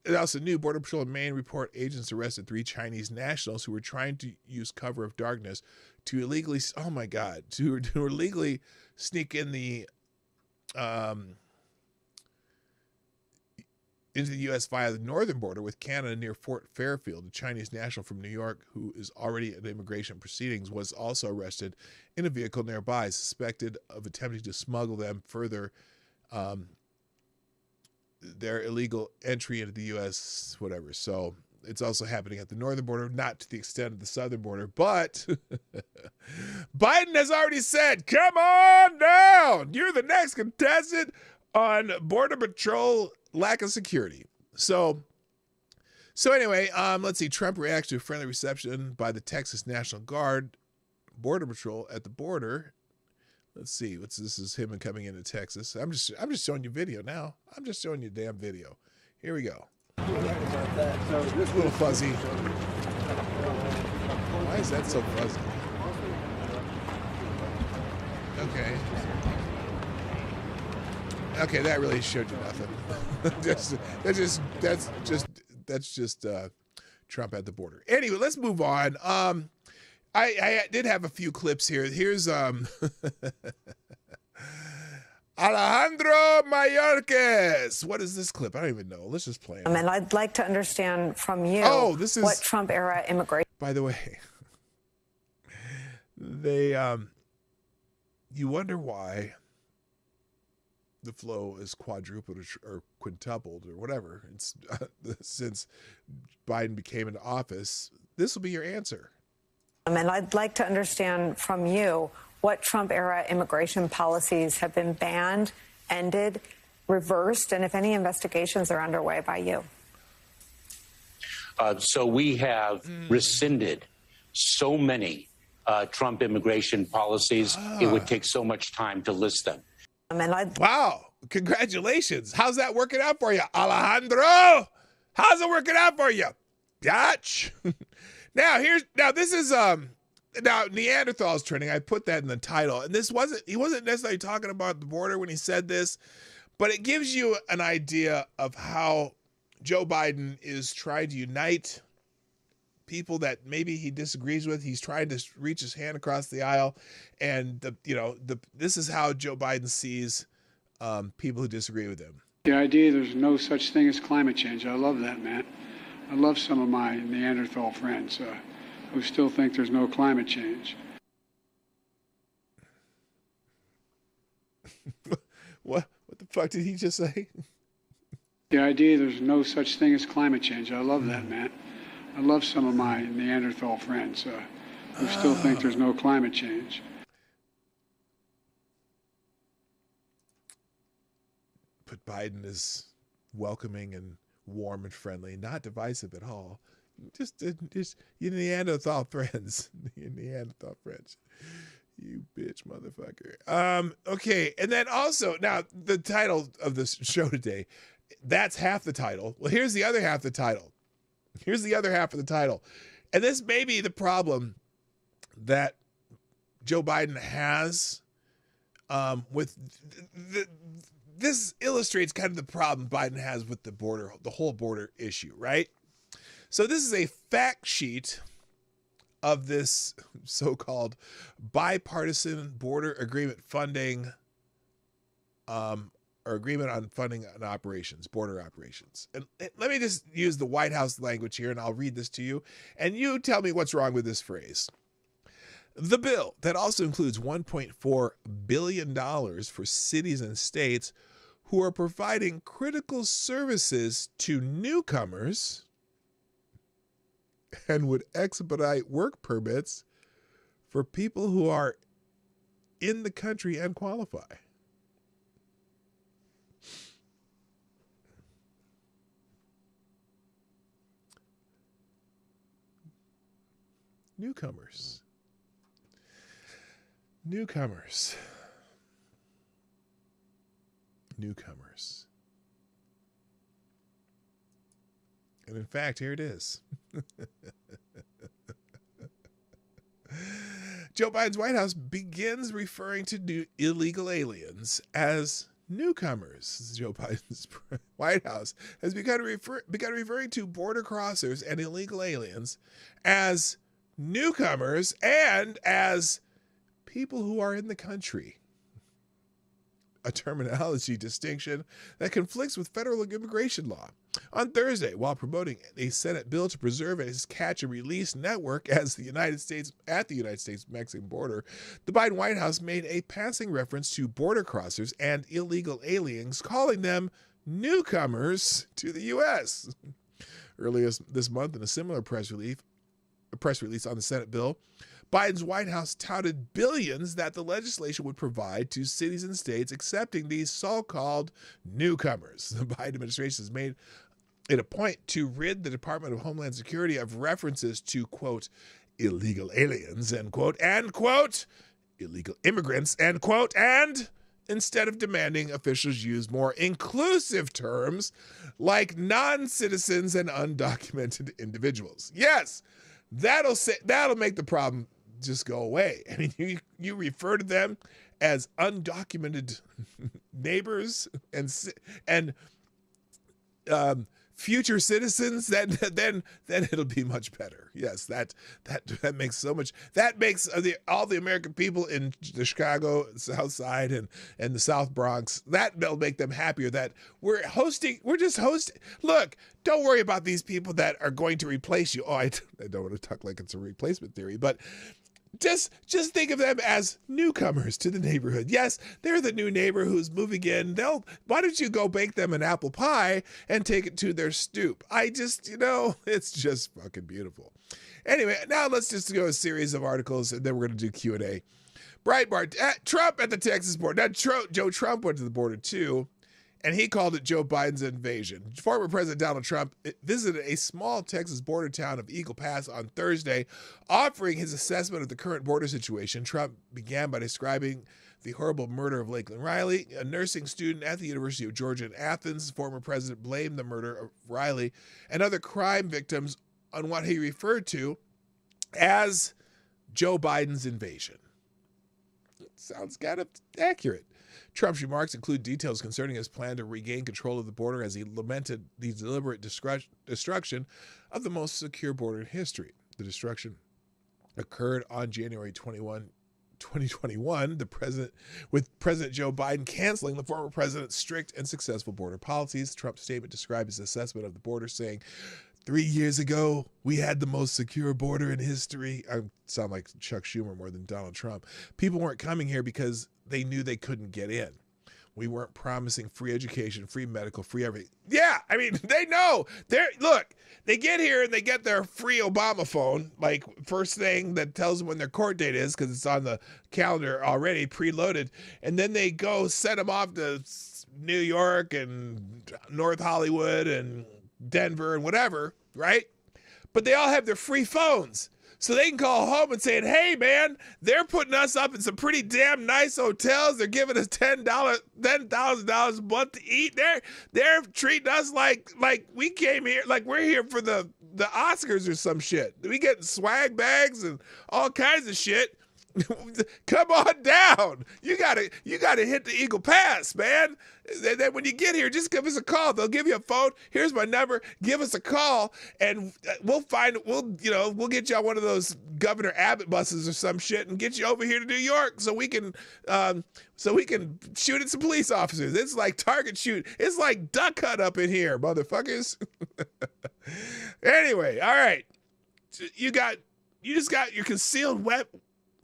It also new Border Patrol in Maine report agents arrested 3 Chinese nationals who were trying to use cover of darkness to illegally to illegally sneak in the into the U.S. via the northern border with Canada near Fort Fairfield. A Chinese national from New York who is already in immigration proceedings was also arrested in a vehicle nearby, suspected of attempting to smuggle them further their illegal entry into the U.S., whatever. So it's also happening at the northern border, not to the extent of the southern border. But Biden has already said, come on down. You're the next contestant on Border Patrol lack of security. So anyway, let's see. Trump reacts to a friendly reception by the Texas National Guard Border Patrol at the border. Let's see. This is him coming into Texas. I'm just showing you video now. I'm just showing you damn video. Here we go. It's a little fuzzy. Why is that so fuzzy? Okay, that really showed you nothing. That's just Trump at the border. Anyway, let's move on. I did have a few clips here. Here's Alejandro Mayorkas. What is this clip? I don't even know. Let's just play it. And I'd like to understand from you what Trump era immigration. By the way, you wonder why the flow is quadrupled or quintupled or whatever since Biden became into office. This will be your answer. And I'd like to understand from you what Trump era immigration policies have been banned, ended, reversed, and if any investigations are underway by you. So we have rescinded so many Trump immigration policies. It would take so much time to list them. Wow. Congratulations. How's that working out for you, Alejandro? How's it working out for you? Biatch. Now this is Neanderthals trending. I put that in the title. And he wasn't necessarily talking about the border when he said this, but it gives you an idea of how Joe Biden is trying to unite people that maybe he disagrees with. He's trying to reach his hand across the aisle, and this is how Joe Biden sees people who disagree with him. The idea there's no such thing as climate change. I love that, man. I love some of my Neanderthal friends who still think there's no climate change. What the fuck did he just say? The idea there's no such thing as climate change. I love that, man. I love some of my Neanderthal friends who still think there's no climate change. But Biden is welcoming and warm and friendly, not divisive at all. Just you Neanderthal friends. You Neanderthal friends. You bitch motherfucker. Okay, and then also, now the title of this show today, that's half the title. Well, here's the other half of the title. Here's the other half of the title. And this may be the problem that Joe Biden has with this illustrates kind of the problem Biden has with the border, the whole border issue, right? So this is a fact sheet of this so-called bipartisan border agreement funding, or agreement on funding and operations, border operations. And let me just use the White House language here, and I'll read this to you, and you tell me what's wrong with this phrase. The bill that also includes $1.4 billion for cities and states who are providing critical services to newcomers and would expedite work permits for people who are in the country and qualify. Newcomers. Newcomers. Newcomers. And in fact, here it is. Joe Biden's White House begins referring to new illegal aliens as newcomers. Joe Biden's White House has begun referring to border crossers and illegal aliens as newcomers and as people who are in the country. A terminology distinction that conflicts with federal immigration law. On Thursday, while promoting a Senate bill to preserve its catch and release network at the United States-Mexican border, the Biden White House made a passing reference to border crossers and illegal aliens, calling them newcomers to the U.S. Earlier this month, in a similar press release on the Senate bill, Biden's White House touted billions that the legislation would provide to cities and states accepting these so-called newcomers. The Biden administration has made it a point to rid the Department of Homeland Security of references to, quote, illegal aliens, end quote, and, quote, illegal immigrants, end quote, and instead of demanding officials use more inclusive terms like non-citizens and undocumented individuals. Yes, that'll make the problem just go away. I mean, you refer to them as undocumented neighbors and future citizens, then it'll be much better. Yes, that makes so much. That makes all the American people in the Chicago South Side and the South Bronx, that'll make them happier that we're just hosting. Look, don't worry about these people that are going to replace you. Oh, I don't want to talk like it's a replacement theory, but just think of them as newcomers to the neighborhood. Yes, they're the new neighbor who's moving in. Why don't you go bake them an apple pie and take it to their stoop? It's just fucking beautiful. Anyway, now let's just go a series of articles, and then we're going to do Q&A. Breitbart, Trump at the Texas border. Now, Joe Trump went to the border too, and he called it Joe Biden's invasion. Former President Donald Trump visited a small Texas border town of Eagle Pass on Thursday, offering his assessment of the current border situation. Trump began by describing the horrible murder of Lakeland Riley, a nursing student at the University of Georgia in Athens. Former president blamed the murder of Riley and other crime victims on what he referred to as Joe Biden's invasion. Sounds kind of accurate. Trump's remarks include details concerning his plan to regain control of the border as he lamented the deliberate destruction of the most secure border in history. The destruction occurred on January 21, 2021, with President Joe Biden canceling the former president's strict and successful border policies. Trump's statement described his assessment of the border, saying, 3 years ago, we had the most secure border in history. I sound like Chuck Schumer more than Donald Trump. People weren't coming here because they knew they couldn't get in. We weren't promising free education, free medical, free everything. Yeah, I mean, they know. Look, they get here and they get their free Obama phone, like first thing that tells them when their court date is because it's on the calendar already preloaded. And then they go set them off to New York and North Hollywood and Denver and whatever, right? But they all have their free phones. So they can call home and say, hey, man, they're putting us up in some pretty damn nice hotels. They're giving us $10,000 a month to eat. They're treating us like we came here, like we're here for the Oscars or some shit. We getting swag bags and all kinds of shit. Come on down. You gotta hit the Eagle Pass, man. Then when you get here, just give us a call. They'll give you a phone. Here's my number. Give us a call, and we'll get you on one of those Governor Abbott buses or some shit, and get you over here to New York so we can shoot at some police officers. It's like target shoot. It's like duck hunt up in here, motherfuckers. Anyway, all right. You just got your concealed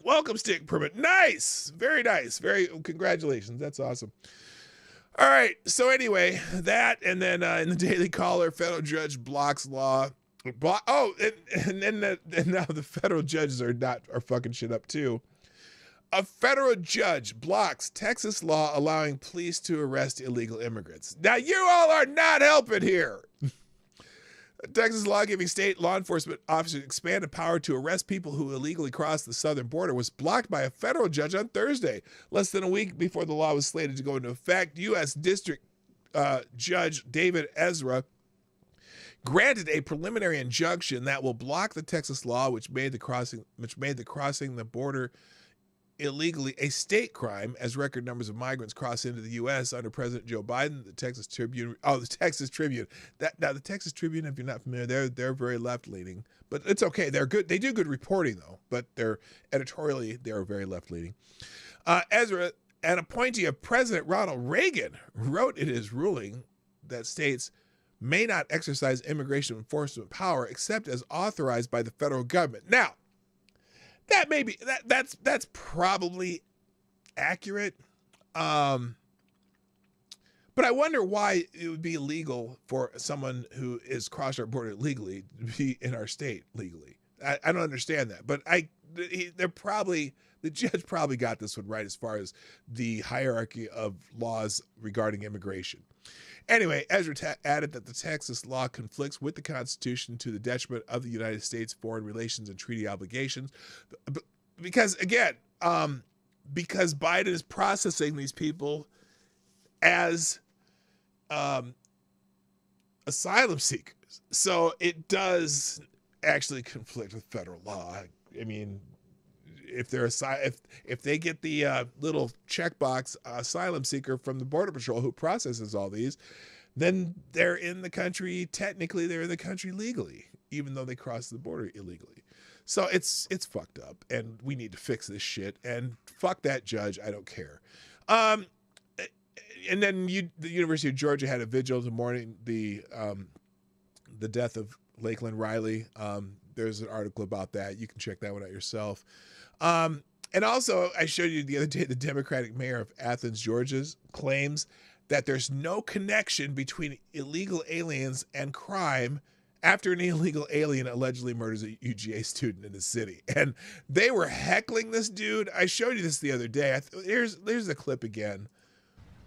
welcome stick permit. Nice. Very nice. Congratulations. That's awesome. All right. So anyway, that, and then in the Daily Caller, federal judge blocks law. And now the federal judges are fucking shit up too. A federal judge blocks Texas law allowing police to arrest illegal immigrants. Now you all are not helping here. Texas law giving state law enforcement officers expanded power to arrest people who illegally cross the southern border was blocked by a federal judge on Thursday, less than a week before the law was slated to go into effect. U.S. District Judge David Ezra granted a preliminary injunction that will block the Texas law, which made the crossing the border illegally a state crime as record numbers of migrants cross into the U.S. under President Joe Biden. The Texas Tribune. The Texas Tribune, if you're not familiar, they're very left-leaning, but it's okay. They're good. They do good reporting, though, but they're editorially, they're very left-leaning. Ezra, an appointee of President Ronald Reagan, wrote in his ruling that states may not exercise immigration enforcement power except as authorized by the federal government. Now, that may be that's probably accurate, but I wonder why it would be illegal for someone who is crossed our border legally to be in our state legally. I don't understand that, but the judge probably got this one right as far as the hierarchy of laws regarding immigration. Anyway, Ezra added that the Texas law conflicts with the Constitution to the detriment of the United States' foreign relations and treaty obligations. Because, again, because Biden is processing these people as asylum seekers. So it does actually conflict with federal law. I mean, if they get the little checkbox asylum seeker from the Border Patrol who processes all these, then they're in the country. Technically, they're in the country legally, even though they crossed the border illegally. So it's fucked up, and we need to fix this shit. And fuck that judge. I don't care. And then the University of Georgia had a vigil to mourning the death of Lakeland Riley. There's an article about that. You can check that one out yourself. And also, I showed you the other day, the Democratic mayor of Athens, Georgia, claims that there's no connection between illegal aliens and crime after an illegal alien allegedly murders a UGA student in the city. And they were heckling this dude. I showed you this the other day. There's the clip again.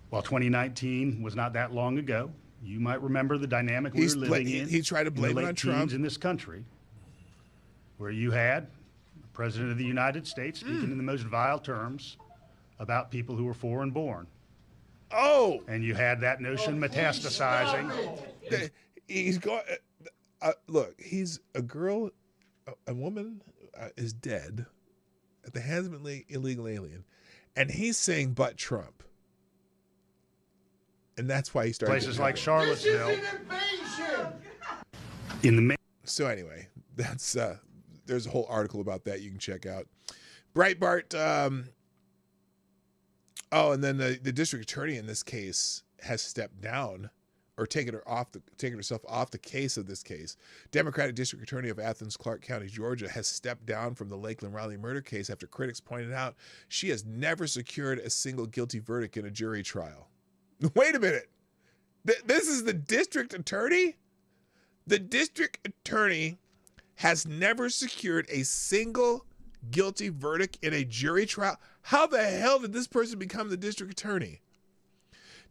While 2019 was not that long ago, you might remember the dynamic we were living in. He tried to blame it on Trump. In this country, where you had President of the United States speaking in the most vile terms about people who were foreign born. Oh! And you had that notion metastasizing. He's going. Look, he's a girl, a woman is dead at the hands of an illegal alien, and he's saying "but Trump," and that's why he started places like Charlottesville. In the so anyway, that's. There's a whole article about that you can check out. Breitbart. And then the district attorney in this case has stepped down, or taken herself off the case of this case. Democratic District Attorney of Athens, Clark County, Georgia, has stepped down from the Lakeland Riley murder case after critics pointed out she has never secured a single guilty verdict in a jury trial. Wait a minute. This is the district attorney? The district attorney has never secured a single guilty verdict in a jury trial? How the hell did this person become the district attorney?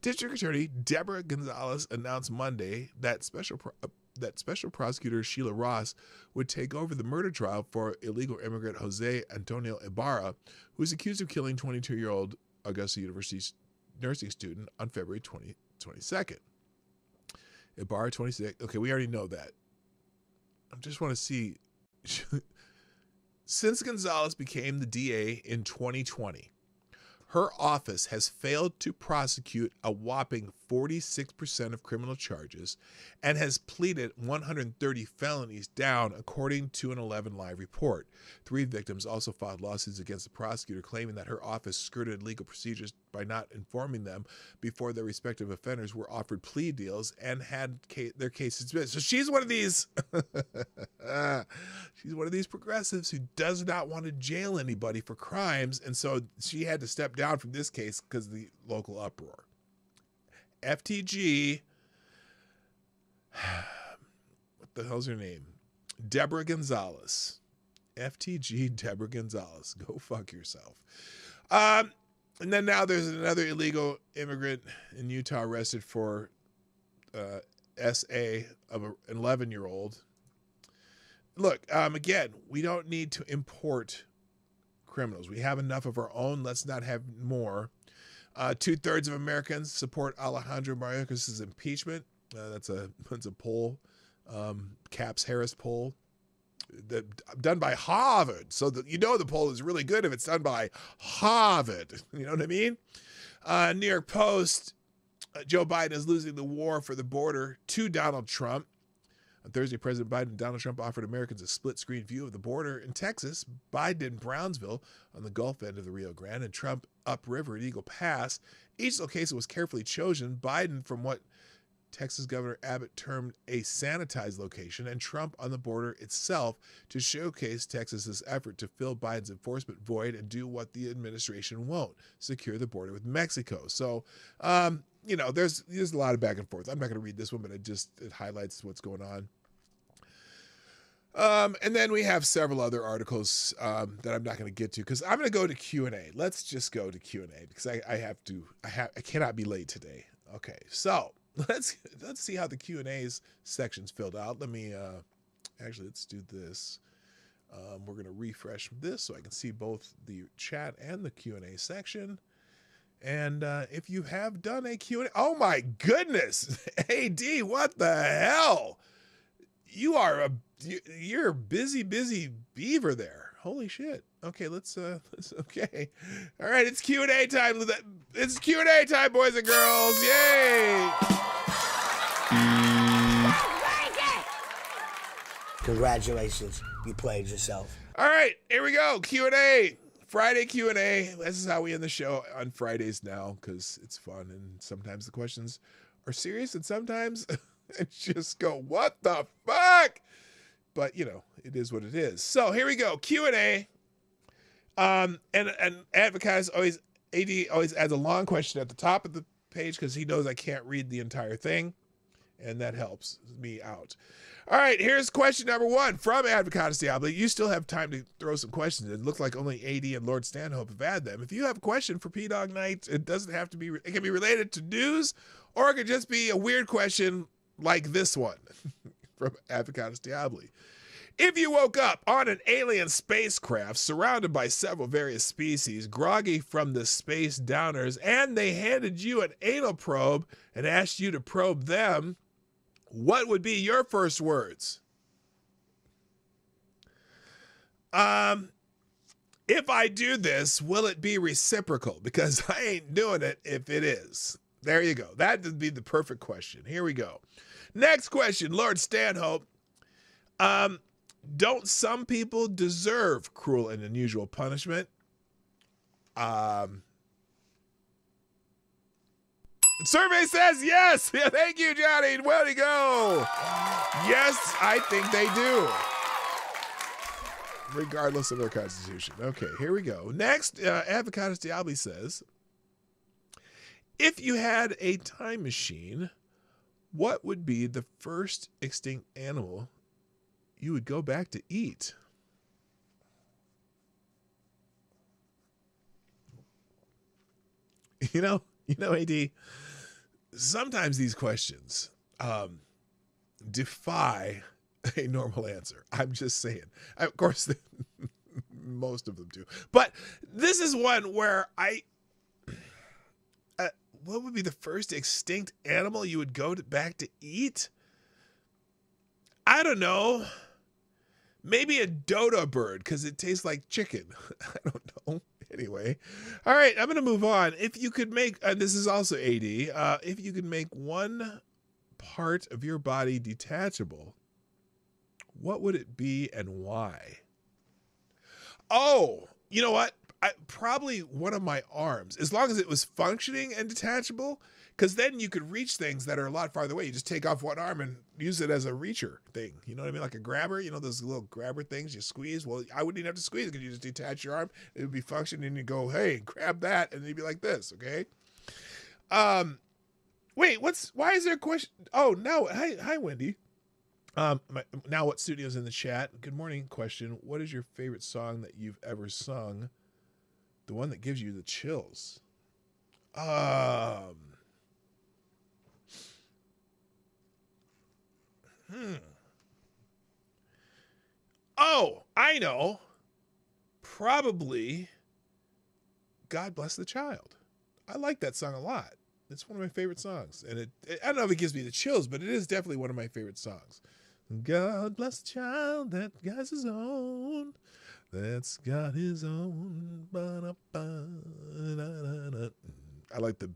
District Attorney Deborah Gonzalez announced Monday that special prosecutor Sheila Ross would take over the murder trial for illegal immigrant Jose Antonio Ibarra, who is accused of killing 22-year-old Augusta University nursing student on February 22nd. Ibarra, 26. Okay, we already know that. I just want to see. Since Gonzalez became the DA in 2020, her office has failed to prosecute a whopping 46% of criminal charges and has pleaded 130 felonies down, according to an 11 Live report. 3 victims also filed lawsuits against the prosecutor, claiming that her office skirted legal procedures by not informing them before their respective offenders were offered plea deals and had their cases dismissed. So she's one of these she's one of these progressives who does not want to jail anybody for crimes, and so she had to step down from this case because of the local uproar. FTG, what the hell's her name? Deborah Gonzalez. FTG Deborah Gonzalez. Go fuck yourself. And then now there's another illegal immigrant in Utah arrested for SA of an 11-year-old. Look, again, we don't need to import criminals. We have enough of our own. Let's not have more. 2/3 of Americans support Alejandro Mayorkas' impeachment. That's a poll, Caps Harris poll, done by Harvard. So the poll is really good if it's done by Harvard. You know what I mean? New York Post, Joe Biden is losing the war for the border to Donald Trump. On Thursday, President Biden and Donald Trump offered Americans a split-screen view of the border in Texas, Biden in Brownsville on the Gulf end of the Rio Grande, and Trump upriver at Eagle Pass. Each location was carefully chosen, Biden from what Texas Governor Abbott termed a sanitized location, and Trump on the border itself to showcase Texas's effort to fill Biden's enforcement void and do what the administration won't, secure the border with Mexico. So, there's a lot of back and forth. I'm not going to read this one, but it highlights what's going on. And then we have several other articles that I'm not going to get to because I'm going to go to Q&A. Let's just go to Q&A because I cannot be late today. Okay, so let's see how the Q&A's section's filled out. Let me let's do this. We're going to refresh this so I can see both the chat and the Q&A section. And if you have done a Q&A, oh my goodness, AD, what the hell? You're a busy beaver there. Holy shit. Okay, let's okay. All right, it's Q&A time. It's Q&A time, boys and girls. Yay! Congratulations, you played yourself. All right, here we go. Q&A. Friday Q&A. This is how we end the show on Fridays now because it's fun and sometimes the questions are serious and sometimes it's just go, what the fuck? But, it is what it is. So here we go. Q&A. And Advocates AD always adds a long question at the top of the page because he knows I can't read the entire thing. And that helps me out. All right, here's question number 1 from Advocatus Diablo. You still have time to throw some questions. It looks like only AD and Lord Stanhope have had them. If you have a question for P-Dog Night, it doesn't have to be, it can be related to news, or it could just be a weird question like this one from Advocatus Diablo. If you woke up on an alien spacecraft surrounded by several various species, groggy from the space downers, and they handed you an anal probe and asked you to probe them, what would be your first words? If I do this, will it be reciprocal? Because I ain't doing it if it is. There you go. That would be the perfect question. Here we go. Next question, Lord Stanhope. Don't some people deserve cruel and unusual punishment? Survey says yes. Yeah, thank you, Johnny. Way to go. Yes, I think they do. Regardless of their constitution. Okay, here we go. Next, Avocados Diabli says, if you had a time machine, what would be the first extinct animal you would go back to eat? You know, AD, sometimes these questions defy a normal answer. I'm just saying. Of course, most of them do. But this is one where what would be the first extinct animal you would go back to eat? I don't know. Maybe a dodo bird because it tastes like chicken. I don't know. Anyway. All right, I'm going to move on. If you could make, and this is also AD, if you could make one part of your body detachable, what would it be and why? Oh, you know what? Probably one of my arms, as long as it was functioning and detachable, because then you could reach things that are a lot farther away. You just take off one arm and use it as a reacher thing. You know what I mean? Like a grabber, you know, those little grabber things you squeeze. Well, I wouldn't even have to squeeze it because you just detach your arm. It would be functioning and you go, hey, grab that. And it'd be like this, okay? Wait, why is there a question? Oh, no. Hi, Wendy. Now what studio's in the chat? Good morning. Question. What is your favorite song that you've ever sung? The one that gives you the chills. Oh, I know. Probably God Bless the Child. I like that song a lot. It's one of my favorite songs. And I don't know if it gives me the chills, but it is definitely one of my favorite songs. God bless the child that God's his own. That's got his own. I like the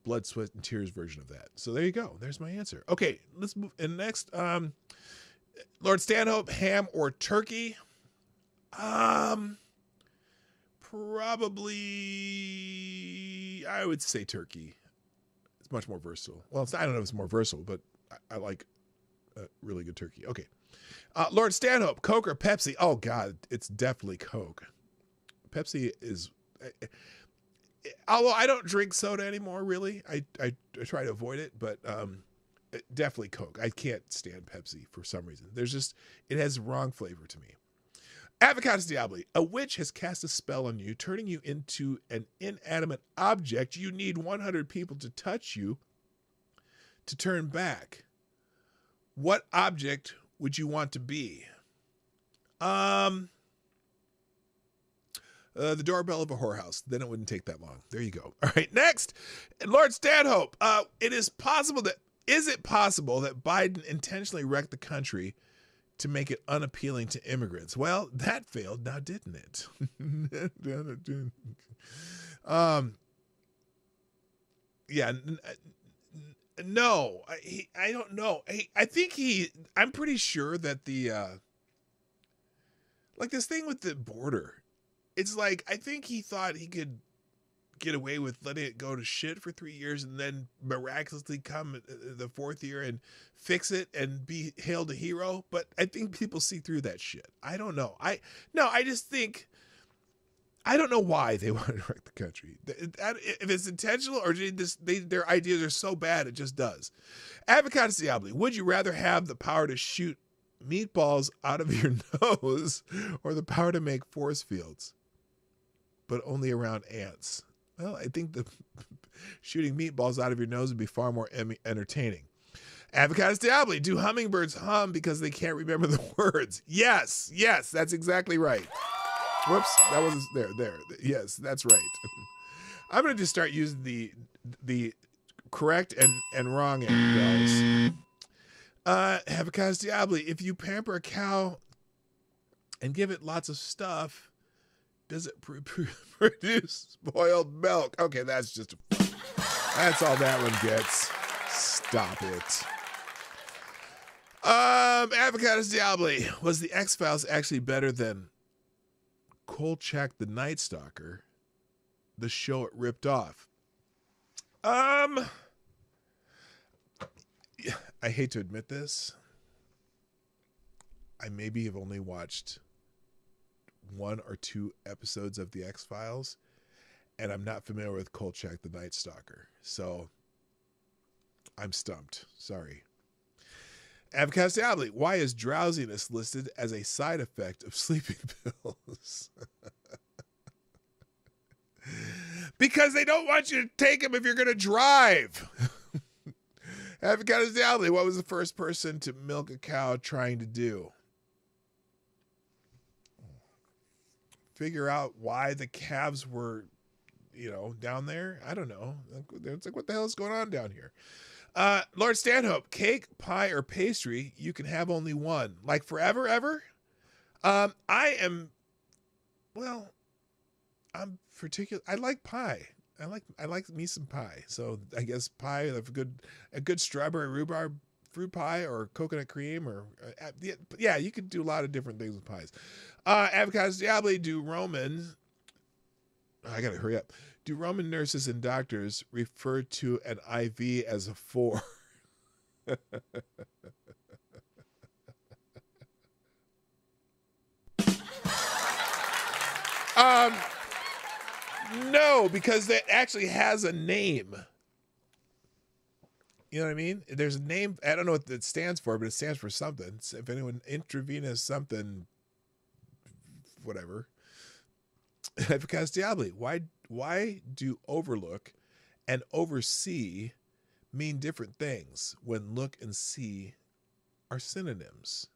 blood, sweat, and tears version of that. So there you go. There's my answer. Okay, let's move. And next, Lord Stanhope, ham or turkey? Probably, I would say turkey. It's much more versatile. Well, I don't know if it's more versatile, but I like a really good turkey. Okay. Lord Stanhope, Coke or Pepsi? Oh, God, it's definitely Coke. Pepsi is... although I don't drink soda anymore, really. I try to avoid it, but definitely Coke. I can't stand Pepsi for some reason. It has wrong flavor to me. Avocados Diabli, a witch has cast a spell on you, turning you into an inanimate object. You need 100 people to touch you to turn back. What object would you want to be? The doorbell of a whorehouse. Then it wouldn't take that long. There you go. All right, next, Lord Stanhope. Is it possible that Biden intentionally wrecked the country to make it unappealing to immigrants? Well, that failed now, didn't it? Yeah. No, I don't know. I think I'm pretty sure that this thing with the border, it's like, I think he thought he could get away with letting it go to shit for 3 years and then miraculously come the fourth year and fix it and be hailed a hero. But I think people see through that shit. I don't know. I just think, I don't know why they want to wreck the country. If it's intentional or their ideas are so bad, it just does. Avocados Diabli, would you rather have the power to shoot meatballs out of your nose or the power to make force fields, but only around ants? Well, I think the shooting meatballs out of your nose would be far more entertaining. Avocados Diabli, do hummingbirds hum because they can't remember the words? Yes, that's exactly right. Whoops, that wasn't there. Yes, that's right. I'm going to just start using the correct and wrong bells. Avocados Diabli, if you pamper a cow and give it lots of stuff, does it produce spoiled milk? Okay, that's all that one gets. Stop it. Avocados Diabli. Was the X-Files actually better than Kolchak the Night Stalker, the show it ripped off? I hate to admit this. I maybe have only watched 1 or 2 episodes of the X-Files, and I'm not familiar with Kolchak the Night Stalker. So I'm stumped. Sorry. Avocados Diabli, why is drowsiness listed as a side effect of sleeping pills? Because they don't want you to take them if you're going to drive. Avocados Diabli, what was the first person to milk a cow trying to do? Figure out why the calves were, down there? I don't know. It's like, what the hell is going on down here? Lord Stanhope, cake, pie, or pastry, you can have only one. Like forever, ever? I'm particular. I like pie. I like me some pie. So I guess pie, a good strawberry rhubarb fruit pie or coconut cream or yeah, you could do a lot of different things with pies. Avocados Diabli, I gotta hurry up. Do Roman nurses and doctors refer to an IV as a 4? No, because that actually has a name. You know what I mean? There's a name. I don't know what it stands for, but it stands for something. If anyone intravenous something, whatever. Avocados Diabli, why do overlook and oversee mean different things when look and see are synonyms?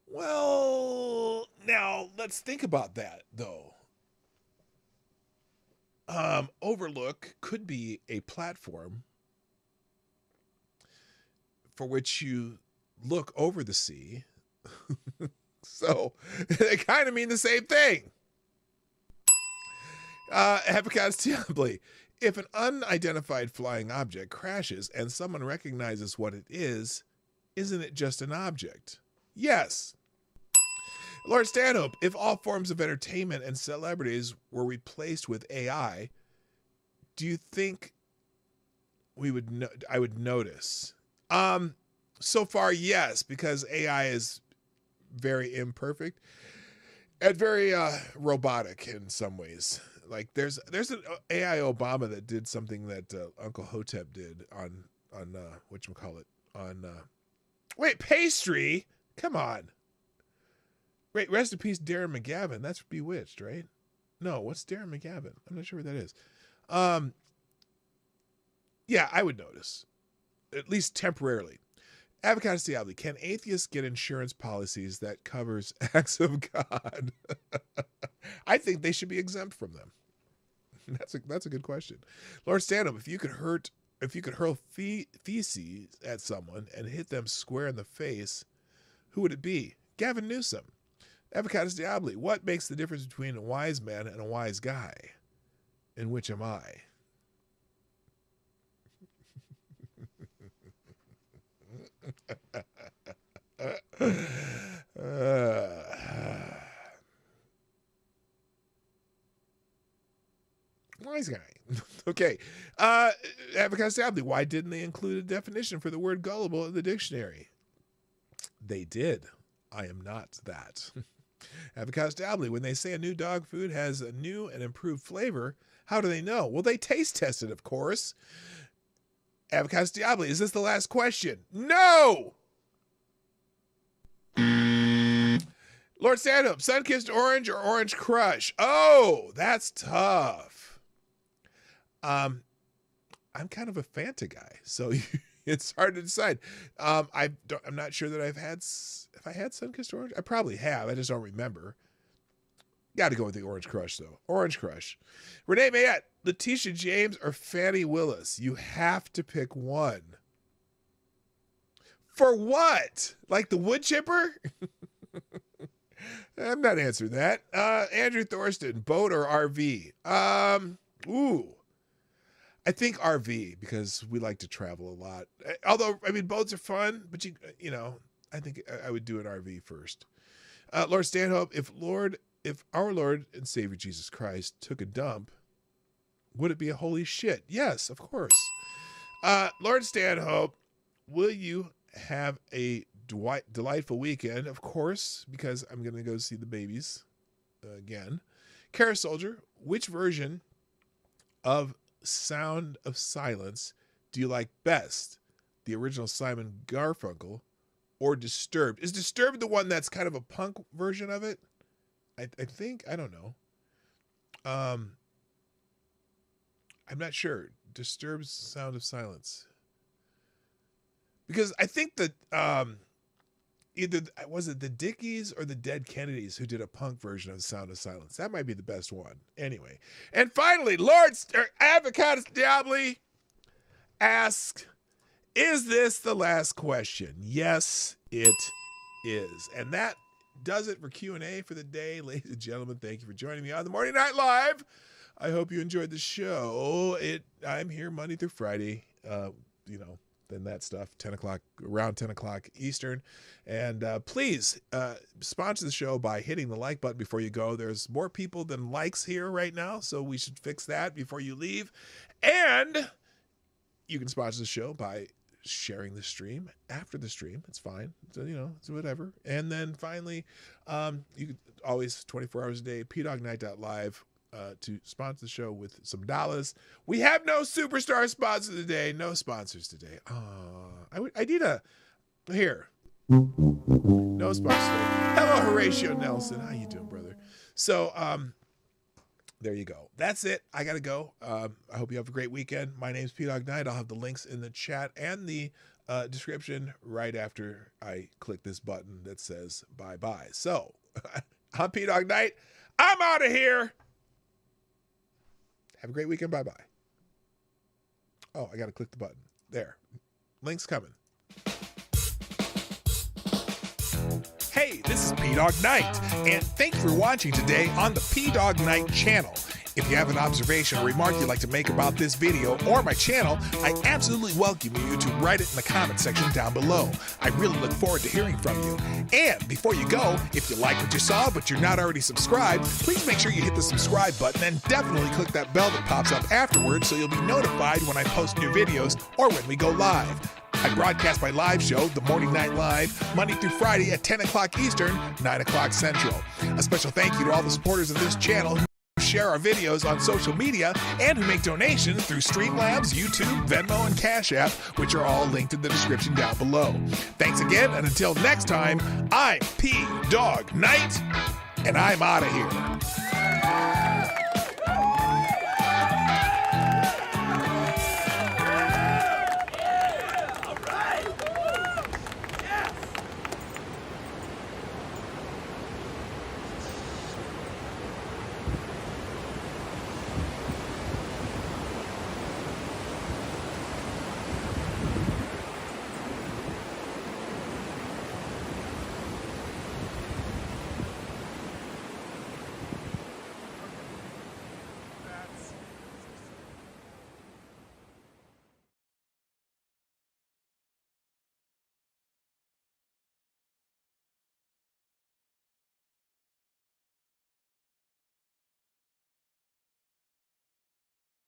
Well, now let's think about that, though. Overlook could be a platform for which you look over the sea. So they kind of mean the same thing. Avocados Diabli, if an unidentified flying object crashes and someone recognizes what it is, isn't it just an object? Yes. Lord Stanhope, if all forms of entertainment and celebrities were replaced with AI, do you think I would notice? So far, yes, because AI is very imperfect and very robotic in some ways. Like there's an AI Obama that did something that Uncle Hotep did on whatchamacallit, wait, pastry? Come on. Wait, rest in peace, Darren McGavin. That's Bewitched, right? No, what's Darren McGavin? I'm not sure what that is. Yeah, I would notice, at least temporarily. Avocados Diabli, can atheists get insurance policies that covers acts of God? I think they should be exempt from them. That's a good question. Lord Stanhope, if you could hurl feces at someone and hit them square in the face, who would it be? Gavin Newsom. Avocados Diabli, what makes the difference between a wise man and a wise guy? And which am I? Wise guy. Okay. Avocados Diabli, why didn't they include a definition for the word gullible in the dictionary? They did. I am not that. Avocados Diabli, when they say a new dog food has a new and improved flavor, how do they know? Well, they taste test it, of course. Avocados Diabli, is this the last question? No! Lord Stanhope, Sun-Kissed Orange or Orange Crush? Oh, that's tough. I'm kind of a Fanta guy, so it's hard to decide. I'm not sure that I've had Sun-Kissed Orange. I probably have. I just don't remember. Got to go with the Orange Crush, though. Orange Crush. Renee Mayette, Letitia James or Fannie Willis? You have to pick one. For what? Like the wood chipper? I'm not answering that. Andrew Thorsten, boat or RV? I think RV, because we like to travel a lot. Although, I mean, boats are fun, but you know, I think I would do an RV first. Lord Stanhope, if our Lord and Savior Jesus Christ took a dump, would it be a holy shit? Yes, of course. Lord Stanhope, will you have a delightful weekend? Of course, because I'm going to go see the babies again. Kara Soldier, which version of Sound of Silence do you like best? The original Simon Garfunkel or Disturbed? Is Disturbed the one that's kind of a punk version of it? I think. I don't know. I'm not sure. Disturbed's Sound of Silence. Because I think that either was it the Dickies or the Dead Kennedys who did a punk version of Sound of Silence. That might be the best one. Anyway. And finally, Lord Avocados Diabli asks, is this the last question? Yes, it is. And that does it for Q&A for the day. Ladies and gentlemen, thank you for joining me on the Morning Night Live. I hope you enjoyed the show. I'm here Monday through Friday, then that stuff, around 10 o'clock Eastern. And please sponsor the show by hitting the like button before you go. There's more people than likes here right now, so we should fix that before you leave. And you can sponsor the show by sharing the stream after the stream. It's fine. So, it's whatever. And then finally, you can always 24 hours a day, pdognight.live. To sponsor the show with some dollars. We have no superstar sponsor today. No sponsors today. I need here. No sponsor today. Hello, Horatio Nelson. How you doing, brother? So, there you go. That's it. I got to go. I hope you have a great weekend. My name's P-Dog Night. I'll have the links in the chat and the description right after I click this button that says bye-bye. So, I'm P-Dog Night. I'm out of here. Have a great weekend. Bye-bye. Oh, I got to click the button. There. Link's coming. Hey, this is P-Dog Night, and thank you for watching today on the P-Dog Night channel. If you have an observation or remark you'd like to make about this video or my channel, I absolutely welcome you to write it in the comment section down below. I really look forward to hearing from you. And before you go, if you like what you saw but you're not already subscribed, please make sure you hit the subscribe button and definitely click that bell that pops up afterwards so you'll be notified when I post new videos or when we go live. I broadcast my live show, The Morning Night Live, Monday through Friday at 10 o'clock Eastern, 9 o'clock Central. A special thank you to all the supporters of this channel who share our videos on social media and who make donations through Streamlabs, YouTube, Venmo, and Cash App, which are all linked in the description down below. Thanks again, and until next time, I'm P-Dog Night, and I'm out of here.